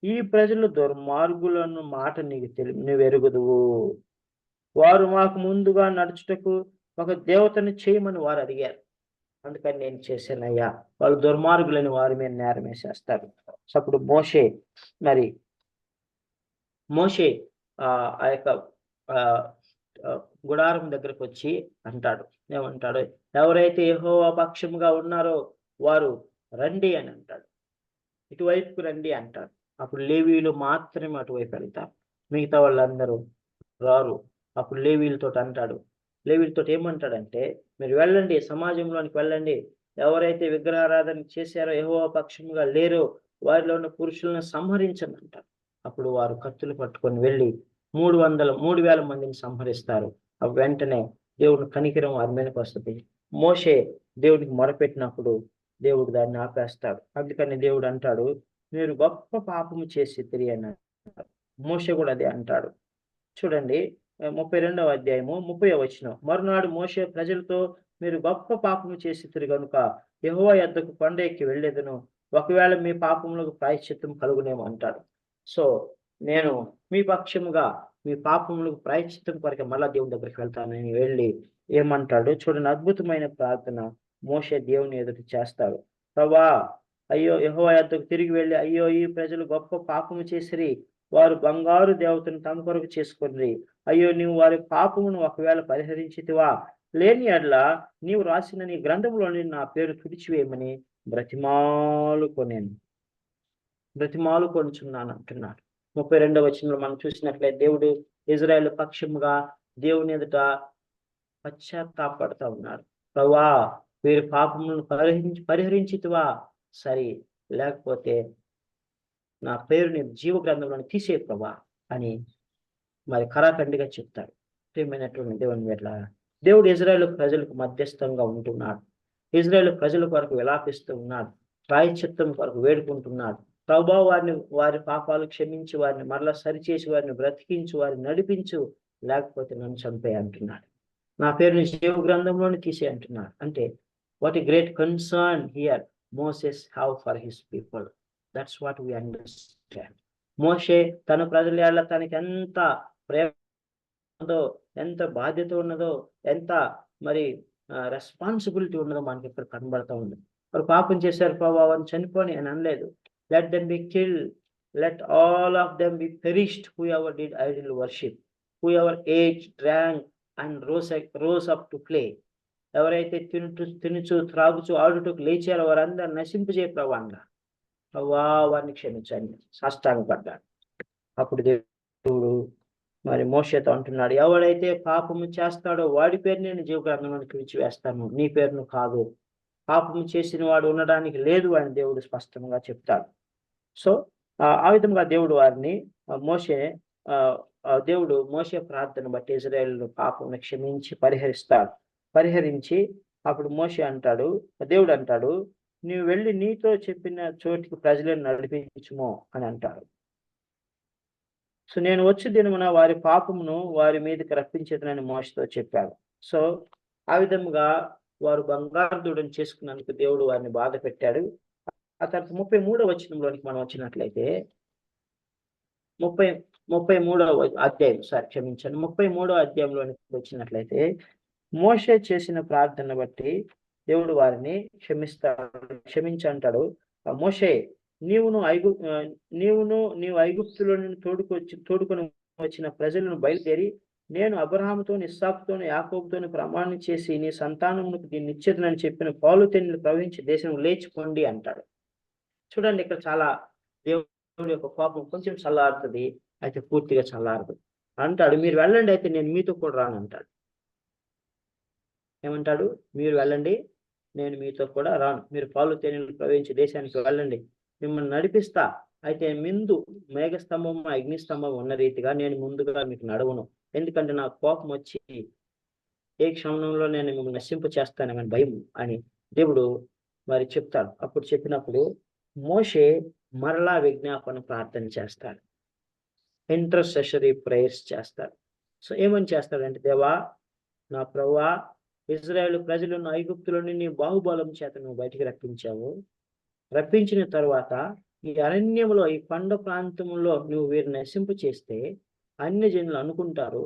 ఈ ప్రజలు దుర్మార్గులను మాట నువ్వు ఎరుగుదువు, వారు మాకు ముందుగా నడుచుటకు ఒక దేవతను చేయమని వారు అడిగారు, అందుకని నేను చేశానయ్యా, వాళ్ళు దుర్మార్గులని వారి మీద నేరం వేసేస్తారు. అప్పుడు మోషే ఆ యొక్క గుడారం దగ్గరకు వచ్చి అంటాడు, ఏమంటాడు, ఎవరైతే యెహోవా పక్షముగా ఉన్నారో వారు రండి అని అంటాడు, ఇటువైపుకు రండి అంటాడు. అప్పుడు లేవీయులు మాత్రమే అటువైపు వెళ్తారు, మిగతా వాళ్ళందరూ రారు. అప్పుడు లేవీయులతో అంటాడు, లేవీయులతో ఏమంటాడంటే మీరు వెళ్ళండి, సమాజంలోనికి వెళ్ళండి, ఎవరైతే విగ్రహారాధన చేశారో యెహోవా పక్షముగా లేరో వారిలో ఉన్న పురుషులను సంహరించండి అంటారు. అప్పుడు వారు కత్తులు పట్టుకొని వెళ్ళి 3,000 మందిని సంహరిస్తారు. వెంటనే దేవుని కనికరం వారి మీదకి వస్తుంది. మోషే దేవుడికి మొరపెట్టినప్పుడు దేవుడు దాన్ని ఆపేస్తాడు. అందుకని దేవుడు అంటాడు, మీరు గొప్ప పాపము చేసి తిరిగి అన్నాడు. మోషే కూడా అదే అంటాడు. చూడండి 32వ అధ్యాయము 30వ వచనం. మరునాడు మోషే ప్రజలతో మీరు గొప్ప పాపము చేసి తిరిగి కనుక యెహోవా యొద్దకు కొండ ఎక్కి వెళ్ళేదను, ఒకవేళ మీ పాపములకు ప్రాయశ్చిత్తం కలుగునేమో అంటాడు. సో నేను మీ పక్షముగా మీ పాపములకు ప్రాయశ్చిత్తం కొరకు మళ్ళా దేవుని దగ్గరికి వెళ్తానని వెళ్ళి ఏమంటాడు చూడండి, అద్భుతమైన ప్రార్థన మోషే దేవుని ఎదుట చేస్తాడు. ప్రభువా, అయ్యో యెహోవా యొద్దకు తిరిగి వెళ్ళి, అయ్యో ఈ ప్రజలు గొప్ప పాపము చేసిరి, వారు బంగారు దేవతను తమ కొరకు చేసుకుని, అయ్యో నీవు వారి పాపమును ఒకవేళ పరిహరించితివా, లేని ఎడల నీవు రాసిన నీ గ్రంథంలోని నా పేరు తుడిచివేయమని బ్రతిమాలుకొనుచున్నాను అంటున్నాడు. 32వ వచనంలో మనం చూసినట్లయితే దేవుడు ఇజ్రాయేలు పక్షముగా దేవుని ఎదుట పశ్చాత్తాపడుతూ ఉన్నాడు. ప్రభువా, వీరి పాపములను పరిహరించితివా సరి, లేకపోతే నా పేరుని జీవ గ్రంథంలో తీసే ప్రభువా అని మరి కరాఖండిగా చెప్తాడు. ప్రియమైనటువంటి దేవుని బిడ్డలారా, దేవుడు ఇజ్రాయేల్ ప్రజలకు మధ్యస్థంగా ఉంటున్నాడు. ఇజ్రాయేల్ ప్రజల కొరకు విలాపిస్తూ ఉన్నాడు. ప్రాయశ్చిత్తం కొరకు వేడుకుంటున్నాడు. ప్రభువా, వారి పాపాలు క్షమించి, వారిని మరలా సరిచేసి, వారిని బ్రతికించు, వారిని నడిపించు, లేకపోతే నన్ను చంపే అంటున్నాడు. నా పేరుని జీవ గ్రంథంలోని తీసే అంటున్నాడు. అంటే what a great concern here Moses have for his people. That's what we understand. మోషే తన ప్రజల ఎడల తనకి ఎంత ప్రేమ ఉన్నదో, ఎంత బాధ్యత ఉన్నదో, ఎంత మరి రెస్పాన్సిబిలిటీ ఉన్నదో మనకి ఇక్కడ కనబడతా ఉంది. వారు పాపం చేశారు, ప్రభావ వారిని చనిపోని అని అనలేదు. Let them be killed, let all of them be perished whoever did idol worship, whoever ate, drank and rose up to play. ఎవరైతే తినుచు త్రాగుచు ఆడుటకు లేచారో వారందరూ నశింపజే ప్రభావంగా, ప్రభా వారిని క్షమించండి సాష్టాంగపడ్డాడు. అప్పుడు దేవుడు మరి మోషేతో అంటున్నాడు, ఎవడైతే పాపము చేస్తాడో వాడి పేరు నేను జీవ గ్రంథంలోకి విడిచివేస్తాను, నీ పేరును కాదు. పాపము చేసిన వాడు ఉండడానికి లేదు అని దేవుడు స్పష్టంగా చెప్తాడు. సో ఆ విధంగా దేవుడు వారిని దేవుడు మోషే ప్రార్థన బట్టి ఇజ్రాయేల్ పాపం క్షమించి పరిహరించి అప్పుడు మోషే అంటాడు, దేవుడు అంటాడు, నీవు వెళ్ళి నీతో చెప్పిన చోటికి ప్రజలను నడిపించుమో అని అంటాడు. సో నేను వచ్చి దినమున వారి పాపమును వారి మీదకి రప్పించేదనని మోషేతో చెప్పాడు. సో ఆ విధముగా వారు బంగారు దూడను చేసుకున్నందుకు దేవుడు వారిని బాధ పెట్టాడు. ఆ తర్వాత 33వ వచనంలోనికి మనం వచ్చినట్లయితే 33వ అధ్యాయం 33వ అధ్యాయంలోనికి వచ్చినట్లయితే మోషే చేసిన ప్రార్థన బట్టి దేవుడు వారిని క్షమించంటాడు. మోషే, నీవు ఐగుప్తులో తోడుకొని వచ్చిన ప్రజలను బయలుదేరి నేను అబ్రహాముతో, ఇస్సాకుతో, యాకోబుతో ప్రమాణం చేసి నీ సంతానమునకు దీన్ని ఇచ్చేదనని చెప్పిన పాలు తేనెలు ప్రవహించి దేశం లేచిపోండి అంటాడు. చూడండి, ఇక్కడ చాలా దేవుడి యొక్క కోపం కొంచెం చల్లారుతుంది, అయితే పూర్తిగా చల్లారదు. అంటాడు, మీరు వెళ్ళండి, అయితే నేను మీతో కూడా రానంటాడు. ఏమంటాడు? మీరు వెళ్ళండి, నేను మీతో కూడా రాను. మీరు పాలు తేనెలు ప్రవహించి దేశానికి వెళ్ళండి, మిమ్మల్ని నడిపిస్తా. అయితే ముందు మేఘస్తంభం, అగ్నిస్తంభం ఉన్న రీతిగా నేను ముందుగా మీకు నడవను. ఎందుకంటే నాకు కోపం వచ్చి ఏ క్షణంలో నేను మిమ్మల్ని నశింప చేస్తానని భయం అని దేవుడు మరి చెప్తాడు. అప్పుడు చెప్పినప్పుడు మోషే మరలా విజ్ఞాపన ప్రార్థన చేస్తాడు, ఇంటర్సెసరీ ప్రేయర్స్ చేస్తాడు. సో ఏమని చేస్తాడంటే, దేవా, నా ప్రభువా, ఇజ్రాయేల్ ప్రజలను ఐగుప్తులోని నీ బాహుబలం చేత నువ్వు బయటికి రప్పించిన తర్వాత ఈ అరణ్యంలో, ఈ కొండ ప్రాంతంలో నువ్వు వీరిని నశింపు చేస్తే అన్య జనులు అనుకుంటారు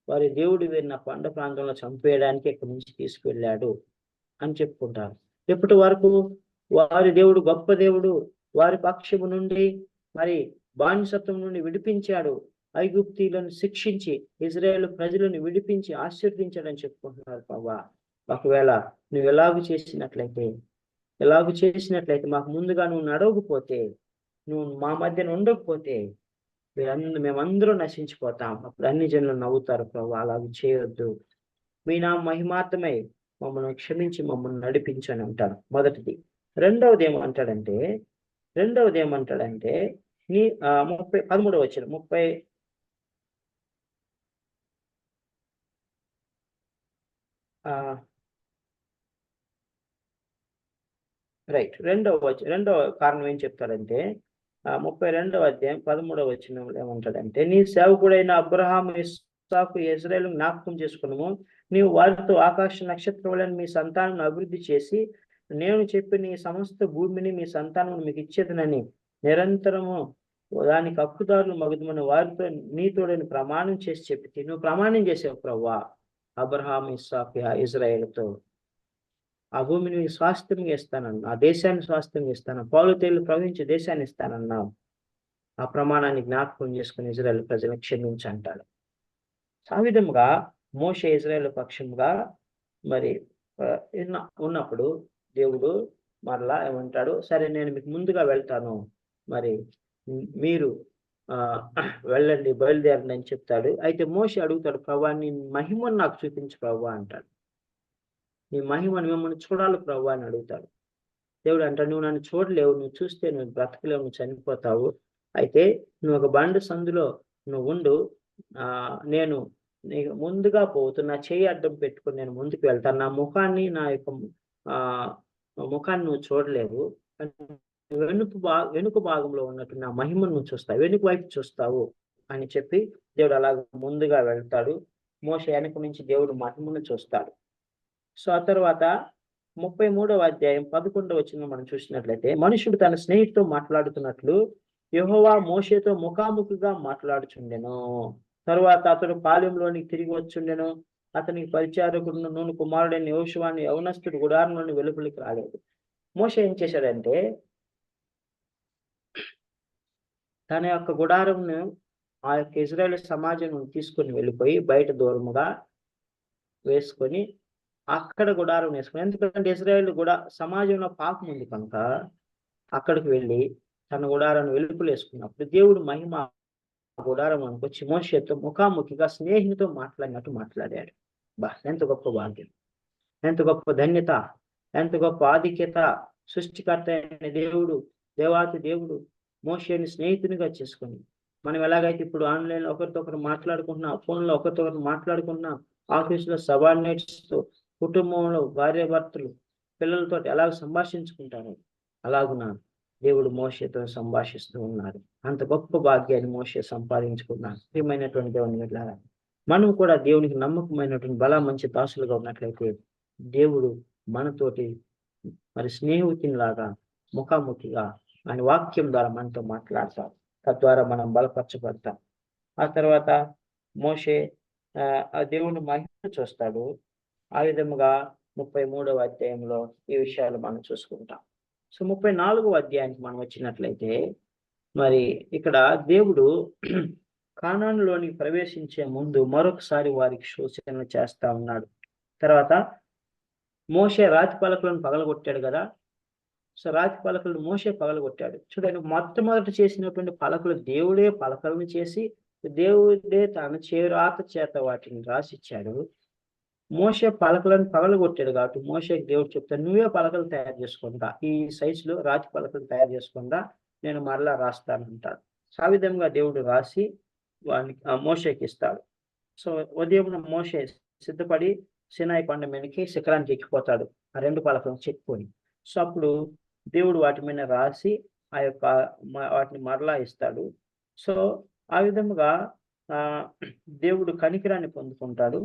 వారి దేవుడు వీరిని కొండ ప్రాంతంలో చంపేయడానికి ఇక్కడి నుంచి తీసుకువెళ్ళాడు అని చెప్పుకుంటారు. ఇప్పటి వరకు వారి దేవుడు గొప్ప దేవుడు, వారి పక్షము నుండి మరి బానిసత్వం నుండి విడిపించాడు, ఐగుప్తీలను శిక్షించి ఇజ్రాయేల్ ప్రజలను విడిపించి ఆశీర్వదించాడని చెప్పుకుంటున్నారు. ప్రభా, ఒకవేళ నువ్వు ఎలాగూ చేసినట్లయితే మాకు ముందుగా నువ్వు నడవకపోతే, నువ్వు మా మధ్యన ఉండకపోతే మేమందరం నశించిపోతాం. అప్పుడు అన్ని జనులు నవ్వుతారు. ప్రభు, అలాగ చేయొద్దు, మీ నా మహిమార్థమై మమ్మల్ని క్షమించి మమ్మల్ని నడిపించని అంటాడు. మొదటిది. రెండవది ఏమంటాడంటే నీ 13వ వచనం 30 రైట్. రెండవ కారణం ఏం చెప్తాడంటే 32వ అధ్యాయం 13వ వచనంలో ఏమంటాడంటే, నీ సేవకుడైన అబ్రహాము, ఇస్సాకు, ఇజ్రాయేలు జ్ఞాపకం చేసుకున్నాము. నీవు వారితో ఆకాశ నక్షత్రములను మీ సంతానం అభివృద్ధి చేసి నేను చెప్పి నీ సమస్త భూమిని మీ సంతానం మీకు ఇచ్చేదనని నిరంతరము దానికి హక్కుదారులు మగుదమని వారితో నీతోడని ప్రమాణం చేసి చెప్పి నువ్వు ప్రమాణం చేసావు ప్రభువా, అబ్రహాము, ఇస్సాకు, ఇజ్రాయేలుతో ఆ భూమిని స్వాస్థ్యంగా ఇస్తానన్నా, ఆ దేశాన్ని స్వాస్థ్యంగా ఇస్తాను, పాలు తేళ్లు ప్రవహించే దేశాన్ని ఇస్తానన్నావు. ఆ ప్రమాణాన్ని జ్ఞాపకం చేసుకుని ఇజ్రాయేల్ ప్రజలను క్షమించంటాడు. ఆ విధముగా మోషే ఇజ్రాయేల్ పక్షంగా మరి ఉన్నప్పుడు దేవుడు మరలా ఏమంటాడు, సరే నేను మీకు ముందుగా వెళ్తాను, మరి మీరు వెళ్ళండి, బయలుదేరండి అని చెప్తాడు. అయితే మోషే అడుగుతాడు, ప్రభా, నీ మహిమను నాకు చూపించు ప్రభా అంటాడు. నీ మహిమను మిమ్మల్ని చూడాలి ప్రభు అని అడుగుతాడు. దేవుడు అంటాడు, నువ్వు నన్ను చూడలేవు, నువ్వు చూస్తే నువ్వు బ్రతకలేవు, నువ్వు చనిపోతావు. అయితే నువ్వు ఒక బండ సందులో నువ్వు ఉండు, నేను నీకు ముందుగా పోతూ నా చేయి అడ్డం పెట్టుకుని నేను ముందుకు వెళ్తాను. నా ముఖాన్ని నా యొక్క ఆ ముఖాన్ని నువ్వు చూడలేవు. వెనుక భాగంలో ఉన్నట్టు నా మహిమను నువ్వు చూస్తావు, వెనుక వైపు చూస్తావు అని చెప్పి దేవుడు అలాగ ముందుగా వెళ్తాడు. మోషే వెనక నుంచి దేవుడు మహిమను చూస్తాడు. సో ఆ తర్వాత 33వ అధ్యాయం 11వ వచనం మనం చూసినట్లయితే, మనుషుడు తన స్నేహితుతో మాట్లాడుతున్నట్లు యెహోవా మోషేతో ముఖాముఖిగా మాట్లాడుచుండెను. తరువాత అతడు పాలెంలోనికి తిరిగి వచ్చుండెను. అతనికి పరిచారకుడును నూను కుమారుడైన యెహోషువను యవనస్తుడు గుడారంలోని వెలుపలికి రాలేదు. మోషే ఏం చేశాడంటే తన యొక్క గుడారంను ఆ యొక్క ఇజ్రాయేల్ సమాజం తీసుకొని వెళ్ళిపోయి బయట దూరముగా వేసుకొని అక్కడ గుడారం వేసుకొని, ఎందుకంటే ఇజ్రాయేల్ సమాజంలో పాపం ఉంది కనుక అక్కడికి వెళ్ళి తన గుడారాన్ని వెలుపులు వేసుకున్నప్పుడు దేవుడు మహిమ గుడారం వచ్చి మోషేతో ముఖాముఖిగా స్నేహితుతో మాట్లాడినట్టు మాట్లాడాడు. ఎంత గొప్ప భాగ్యం, ఎంత గొప్ప ధన్యత, ఎంత గొప్ప ఆధిక్యత. సృష్టికర్త అయిన దేవుడు, దేవాతి దేవుడు మోషేని స్నేహితునిగా చేసుకొని, మనం ఎలాగైతే ఇప్పుడు ఆన్లైన్లో ఒకరితో ఒకరు మాట్లాడుకుంటున్నాం, ఫోన్లో ఒకరితో ఒకరు మాట్లాడుకుంటున్నాం, ఆఫీసులో సబార్డినేట్స్తో, కుటుంబంలో భార్యాభర్తలు పిల్లలతో ఎలా సంభాషించుకుంటారు, అలాగున దేవుడు మోషేతో సంభాషిస్తూ ఉన్నారు. అంత గొప్ప భాగ్యాన్ని మోషే సంపాదించుకున్నాడు. ప్రియమైనటువంటి దేవుని బిడ్డలారా, మనం కూడా దేవునికి నమ్మకమైనటువంటి బల మంచి దాసులుగా ఉన్నట్లయితే దేవుడు మనతోటి మరి స్నేహితునిలాగా ముఖాముఖిగా ఆయన వాక్యం ద్వారా మనతో మాట్లాడతారు. తద్వారా మనం బలపరచబడతాం. ఆ తర్వాత మోషే ఆ దేవుని మహిమ చూస్తాడు. ఆ విధముగా 33వ అధ్యాయంలో ఈ విషయాలు మనం చూసుకుంటాం. సో 34వ అధ్యాయానికి మనం వచ్చినట్లయితే, మరి ఇక్కడ దేవుడు కానానులోనికి ప్రవేశించే ముందు మరొకసారి వారికి సూచనలు చేస్తా ఉన్నాడు. తర్వాత మోషే రాతి పలకలను పగలగొట్టాడు కదా. సో రాతి పలకలను మోషే పగలగొట్టాడు. చూడండి, మొట్టమొదటి చేసినటువంటి పలకలు దేవుడే పలకలను చేసి దేవుడే తన చేరాత చేత వాటిని రాసిచ్చాడు. మోషే పలకలను పగలగొట్టాడు కాబట్టి మోషేకి దేవుడు చెప్తాడు, నువ్వే పలకలు తయారు చేసుకుంటా, ఈ సైజులో రాతి పలకలు తయారు చేసుకుంటా, నేను మరలా రాస్తాను అంటాడు. ఆ విధంగా దేవుడు రాసి వానికి మోషేకి ఇస్తాడు. సో ఉదయం మోషే సిద్ధపడి సినాయి కొండ మీదకి శిఖరానికి ఎక్కిపోతాడు, ఆ 2 పలకలను చెక్కుని. సో అప్పుడు దేవుడు వాటి మీద రాసి వాటిని మరలా ఇస్తాడు. సో ఆ విధముగా దేవుడు కనికరాన్ని పొందుకుంటాడు.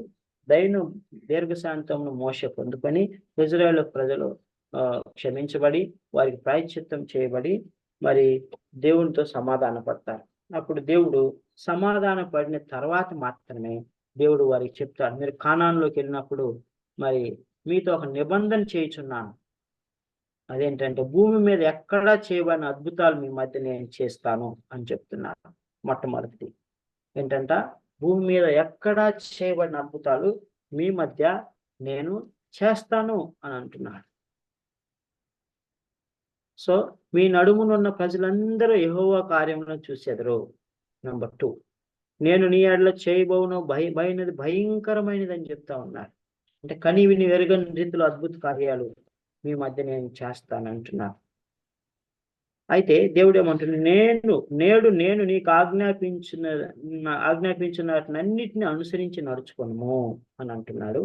దయను దీర్ఘశాంతమును మోషే పొందుకొని ఇజ్రాయేలు ప్రజలు క్షమించబడి వారికి ప్రాయశ్చిత్తం చేయబడి మరి దేవునితో సమాధాన పడతారు. అప్పుడు దేవుడు సమాధాన పడిన తర్వాత మాత్రమే దేవుడు వారికి చెప్తాడు, మీరు కానానులోకి వెళ్ళినప్పుడు మరి మీతో ఒక నిబంధన చేయుచున్నాను. అదేంటంటే భూమి మీద ఎక్కడా చేయబడిన అద్భుతాలు మీ మధ్య నేను చేస్తాను అని చెప్తున్నాను. మొట్టమొదటిది ఏంటంట, భూమి మీద ఎక్కడా చేయబడిన అద్భుతాలు మీ మధ్య నేను చేస్తాను అని అంటున్నాడు. సో మీ నడుమునున్న ప్రజలందరూ యెహోవా కార్యములను చూసేదరు. నెంబర్ 2, నేను నీ ఎడల చేయబోను భయంకరమైనది అని చెప్తా ఉన్నారు. అంటే కని విని ఎరుగని రీతిలో అద్భుత కార్యాలు మీ మధ్య నేను చేస్తానంటున్నాను. అయితే దేవుడు ఏమంటున్నాడు, నేను నీకు ఆజ్ఞాపించినన్నిటిని అనుసరించి నడుచుకోను అని అంటున్నాడు.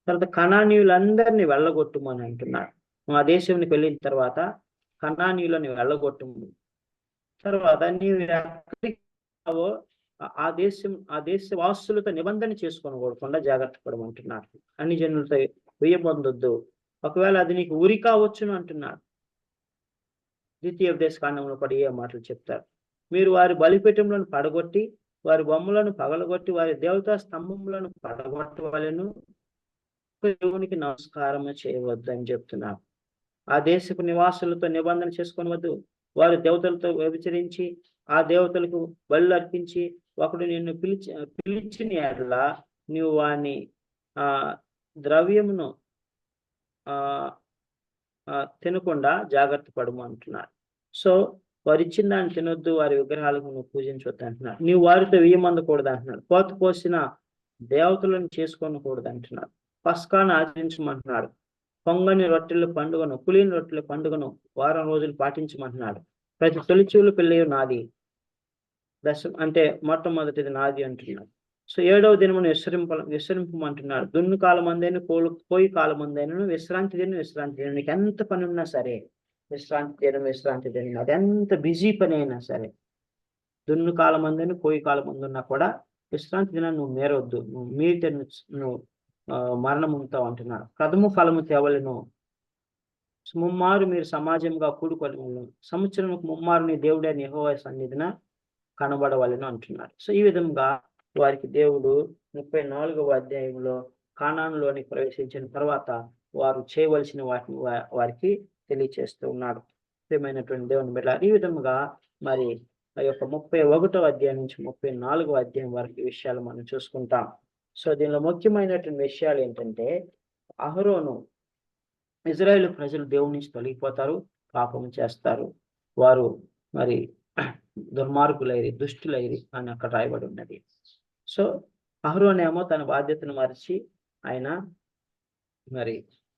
తర్వాత కనానీయులందరినీ వెళ్ళగొట్టుము అని అంటున్నాడు. నువ్వు ఆ దేశంకి వెళ్ళిన తర్వాత కనానీయులని వెళ్ళగొట్టుము. తర్వాత నీవు ఎక్కడికి ఆ దేశ వాసులతో నిబంధన చేసుకోకూడకుండా జాగ్రత్త పడమంటున్నాడు. అన్ని జనులతో వెయ్యబొందొద్దు, ఒకవేళ అది నీకు ఉరి కావచ్చును అంటున్నాడు. ద్వితీయోపదేశ కాండంలో కూడా ఏ మాటలు చెప్తారు, మీరు వారి బలిపీఠములను పడగొట్టి వారి బొమ్మలను పగలగొట్టి వారి దేవతా స్తంభములను పడగొట్టవలెను, దేవునికి నమస్కారం చేయవద్దు అని చెప్తున్నారు. ఆ దేశపు నివాసులతో నిబంధన చేసుకోవద్దు. వారి దేవతలతో వ్యభిచరించి ఆ దేవతలకు బలు అర్పించి ఒకడు నిన్ను పిలిచిన ఎడల నీవు వాని ద్రవ్యమును తినకుండా జాగ్రత్త పడము అంటున్నారు. సో వారు ఇచ్చిన దాన్ని తినొద్దు, వారి విగ్రహాలకు నువ్వు పూజించవద్దు అంటున్నారు. నీవు వారితో వియ్యమందకూడదు అంటున్నాడు. కోత కోసిన దేవతలను చేసుకోనకూడదు అంటున్నాడు. పస్కాను ఆచరించమంటున్నాడు. పొంగని రొట్టెల పండుగను, పులిని రొట్టెల పండుగను వారం రోజులు పాటించమంటున్నాడు. ప్రతి తొలిచూలు పిల్లయు నాది, అంటే మొట్టమొదటిది నాది అంటున్నాడు. సో 7వ దినమును విశ్రమింపమంటున్నాడు. దున్ను కాలమందైన కోయి కాలమందైనను విశ్రాంతి దినం నీకు ఎంత పని ఉన్నా సరే విశ్రాంతి దినం అది ఎంత బిజీ పని అయినా సరే, దున్ను కాలమందైన కోయి కాలమందు ఉన్నా కూడా విశ్రాంతి దినాన్ని నువ్వు మేరవద్దు. నువ్వు మీరితే నువ్వు మరణం ఉంటావు అంటున్నాడు. ప్రథమ ఫలము తేవలను, ముమ్మారు మీరు సమాజంగా కూడుకొని సంవత్సరముకు ముమ్మారు నీ దేవుడైన యెహోవా సన్నిధిన కనబడవలెను అంటున్నాడు. సో ఈ విధంగా వారికి దేవుడు 34వ అధ్యాయంలో కానానులోని ప్రవేశించిన తర్వాత వారు చేయవలసిన వాటిని వారికి తెలియచేస్తూ ఉన్నాడు. ప్రియమైనటువంటి దేవుని బిడ్డ, ఈ విధంగా మరి ఆ యొక్క 31వ అధ్యాయం నుంచి 34వ అధ్యాయం వరకు విషయాలు మనం చూసుకుంటాం. సో దీనిలో ముఖ్యమైనటువంటి విషయాలు ఏంటంటే, అహరోను ఇజ్రాయేల్ ప్రజలు దేవుని నుంచి తొలగిపోతారు, పాపం చేస్తారు, వారు మరి దుర్మార్గులైరి, దుష్టులైరి అని అక్కడ రాయబడి ఉన్నది. సో అహరోను ఏమో తన బాధ్యతను మరిచి ఆయన మరి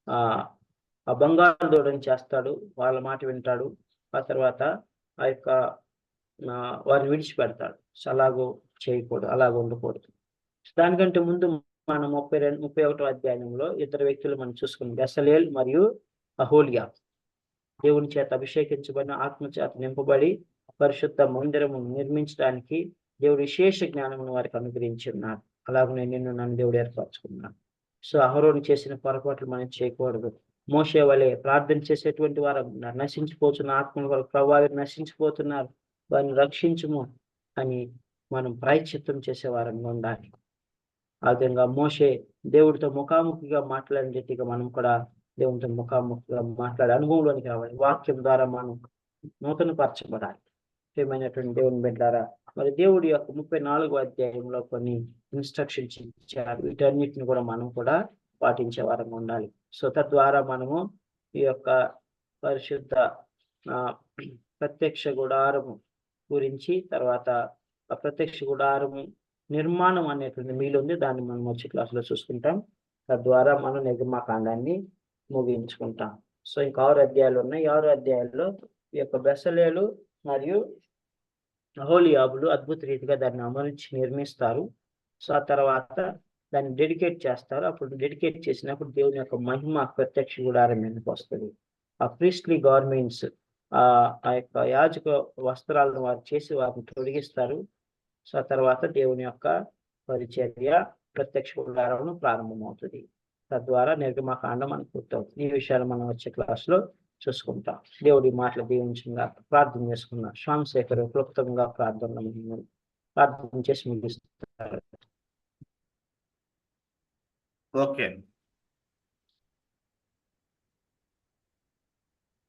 ఆ బంగారు దూడని చేస్తాడు, వాళ్ళ మాట వింటాడు. ఆ తర్వాత ఆ యొక్క వారిని విడిచిపెడతాడు. సో అలాగో చేయకూడదు, అలాగ ఉండకూడదు. దానికంటే ముందు మనం 31వ అధ్యాయంలో ఇద్దరు వ్యక్తులు మనం చూసుకున్నాం. బెసలేల్ మరియు అహోలియా దేవుని చేత అభిషేకించబడిన, ఆత్మ చేత నింపబడి పరిశుద్ధ మందిరము నిర్మించడానికి దేవుడు విశేష జ్ఞానమును వారికి అనుగ్రహించి ఉన్నాడు. అలాగనే నన్ను దేవుడు ఏర్పరచుకున్నాడు. సో అహరోను చేసిన పొరపాట్లు మనం చేయకూడదు. మోషే వలె ప్రార్థన చేసేటువంటి వారు నశించిపోతున్న ఆత్మల వరకు ప్రభావి నశించిపోతున్నారు, వారిని రక్షించుము అని మనం ప్రాయశ్చిత్తం చేసేవారంగా ఉండాలి. ఆ విధంగా మోషే దేవుడితో ముఖాముఖిగా మాట్లాడిన రీతిగా మనం కూడా దేవునితో ముఖాముఖిగా మాట్లాడే అనుభవంలోనికి రావాలి. వాక్యం ద్వారా మనం నూతన పరచబడాలి. ప్రియమైనటువంటి దేవుని బిడ్డలారా, మరి దేవుడి యొక్క 34వ అధ్యాయంలో కొన్ని ఇన్స్ట్రక్షన్స్ ఇచ్చారు. వీటన్నిటిని కూడా మనం కూడా పాటించే వారంగా ఉండాలి. సో తద్వారా మనము ఈ యొక్క పరిశుద్ధ ప్రత్యక్ష గుడారము గురించి, తర్వాత ఆ ప్రత్యక్ష గుడారము నిర్మాణం అనేటువంటి మీలో ఉంది, దాన్ని మనం వచ్చే క్లాసులో చూసుకుంటాం. తద్వారా మనం నిర్గమకాండాన్ని ముగించుకుంటాం. సో ఇంకా 6 అధ్యాయాలు ఉన్నాయి. 6 అధ్యాయాల్లో ఈ యొక్క బెసలేలు మరియు అహోలియాబులు అద్భుత రీతిగా దాన్ని అమర్చి నిర్మిస్తారు. సో ఆ తర్వాత దాన్ని డెడికేట్ చేస్తారు. అప్పుడు డెడికేట్ చేసినప్పుడు దేవుని యొక్క మహిమ ప్రత్యక్ష గుడారం మీదకి వస్తుంది. ఆ ప్రీస్ట్లీ గార్మెంట్స్, ఆ యొక్క యాజక వస్త్రాలను వారు చేసి వారిని తొలగిస్తారు. సో ఆ తర్వాత దేవుని యొక్క పరిచర్య ప్రత్యక్ష గుడారంలో ప్రారంభమవుతుంది. తద్వారా నిర్గమకాండం మనకు పూర్తవుతుంది. ఈ విషయాలు మనం వచ్చే క్లాసులో చూసుకుంటాం. దేవుడి మాటలు దీవించంగా ప్రార్థన చేసుకున్నాం. శ్యామశేఖర్ క్లుప్తంగా ప్రార్థన చేసి ముగిస్తారు. ఓకే.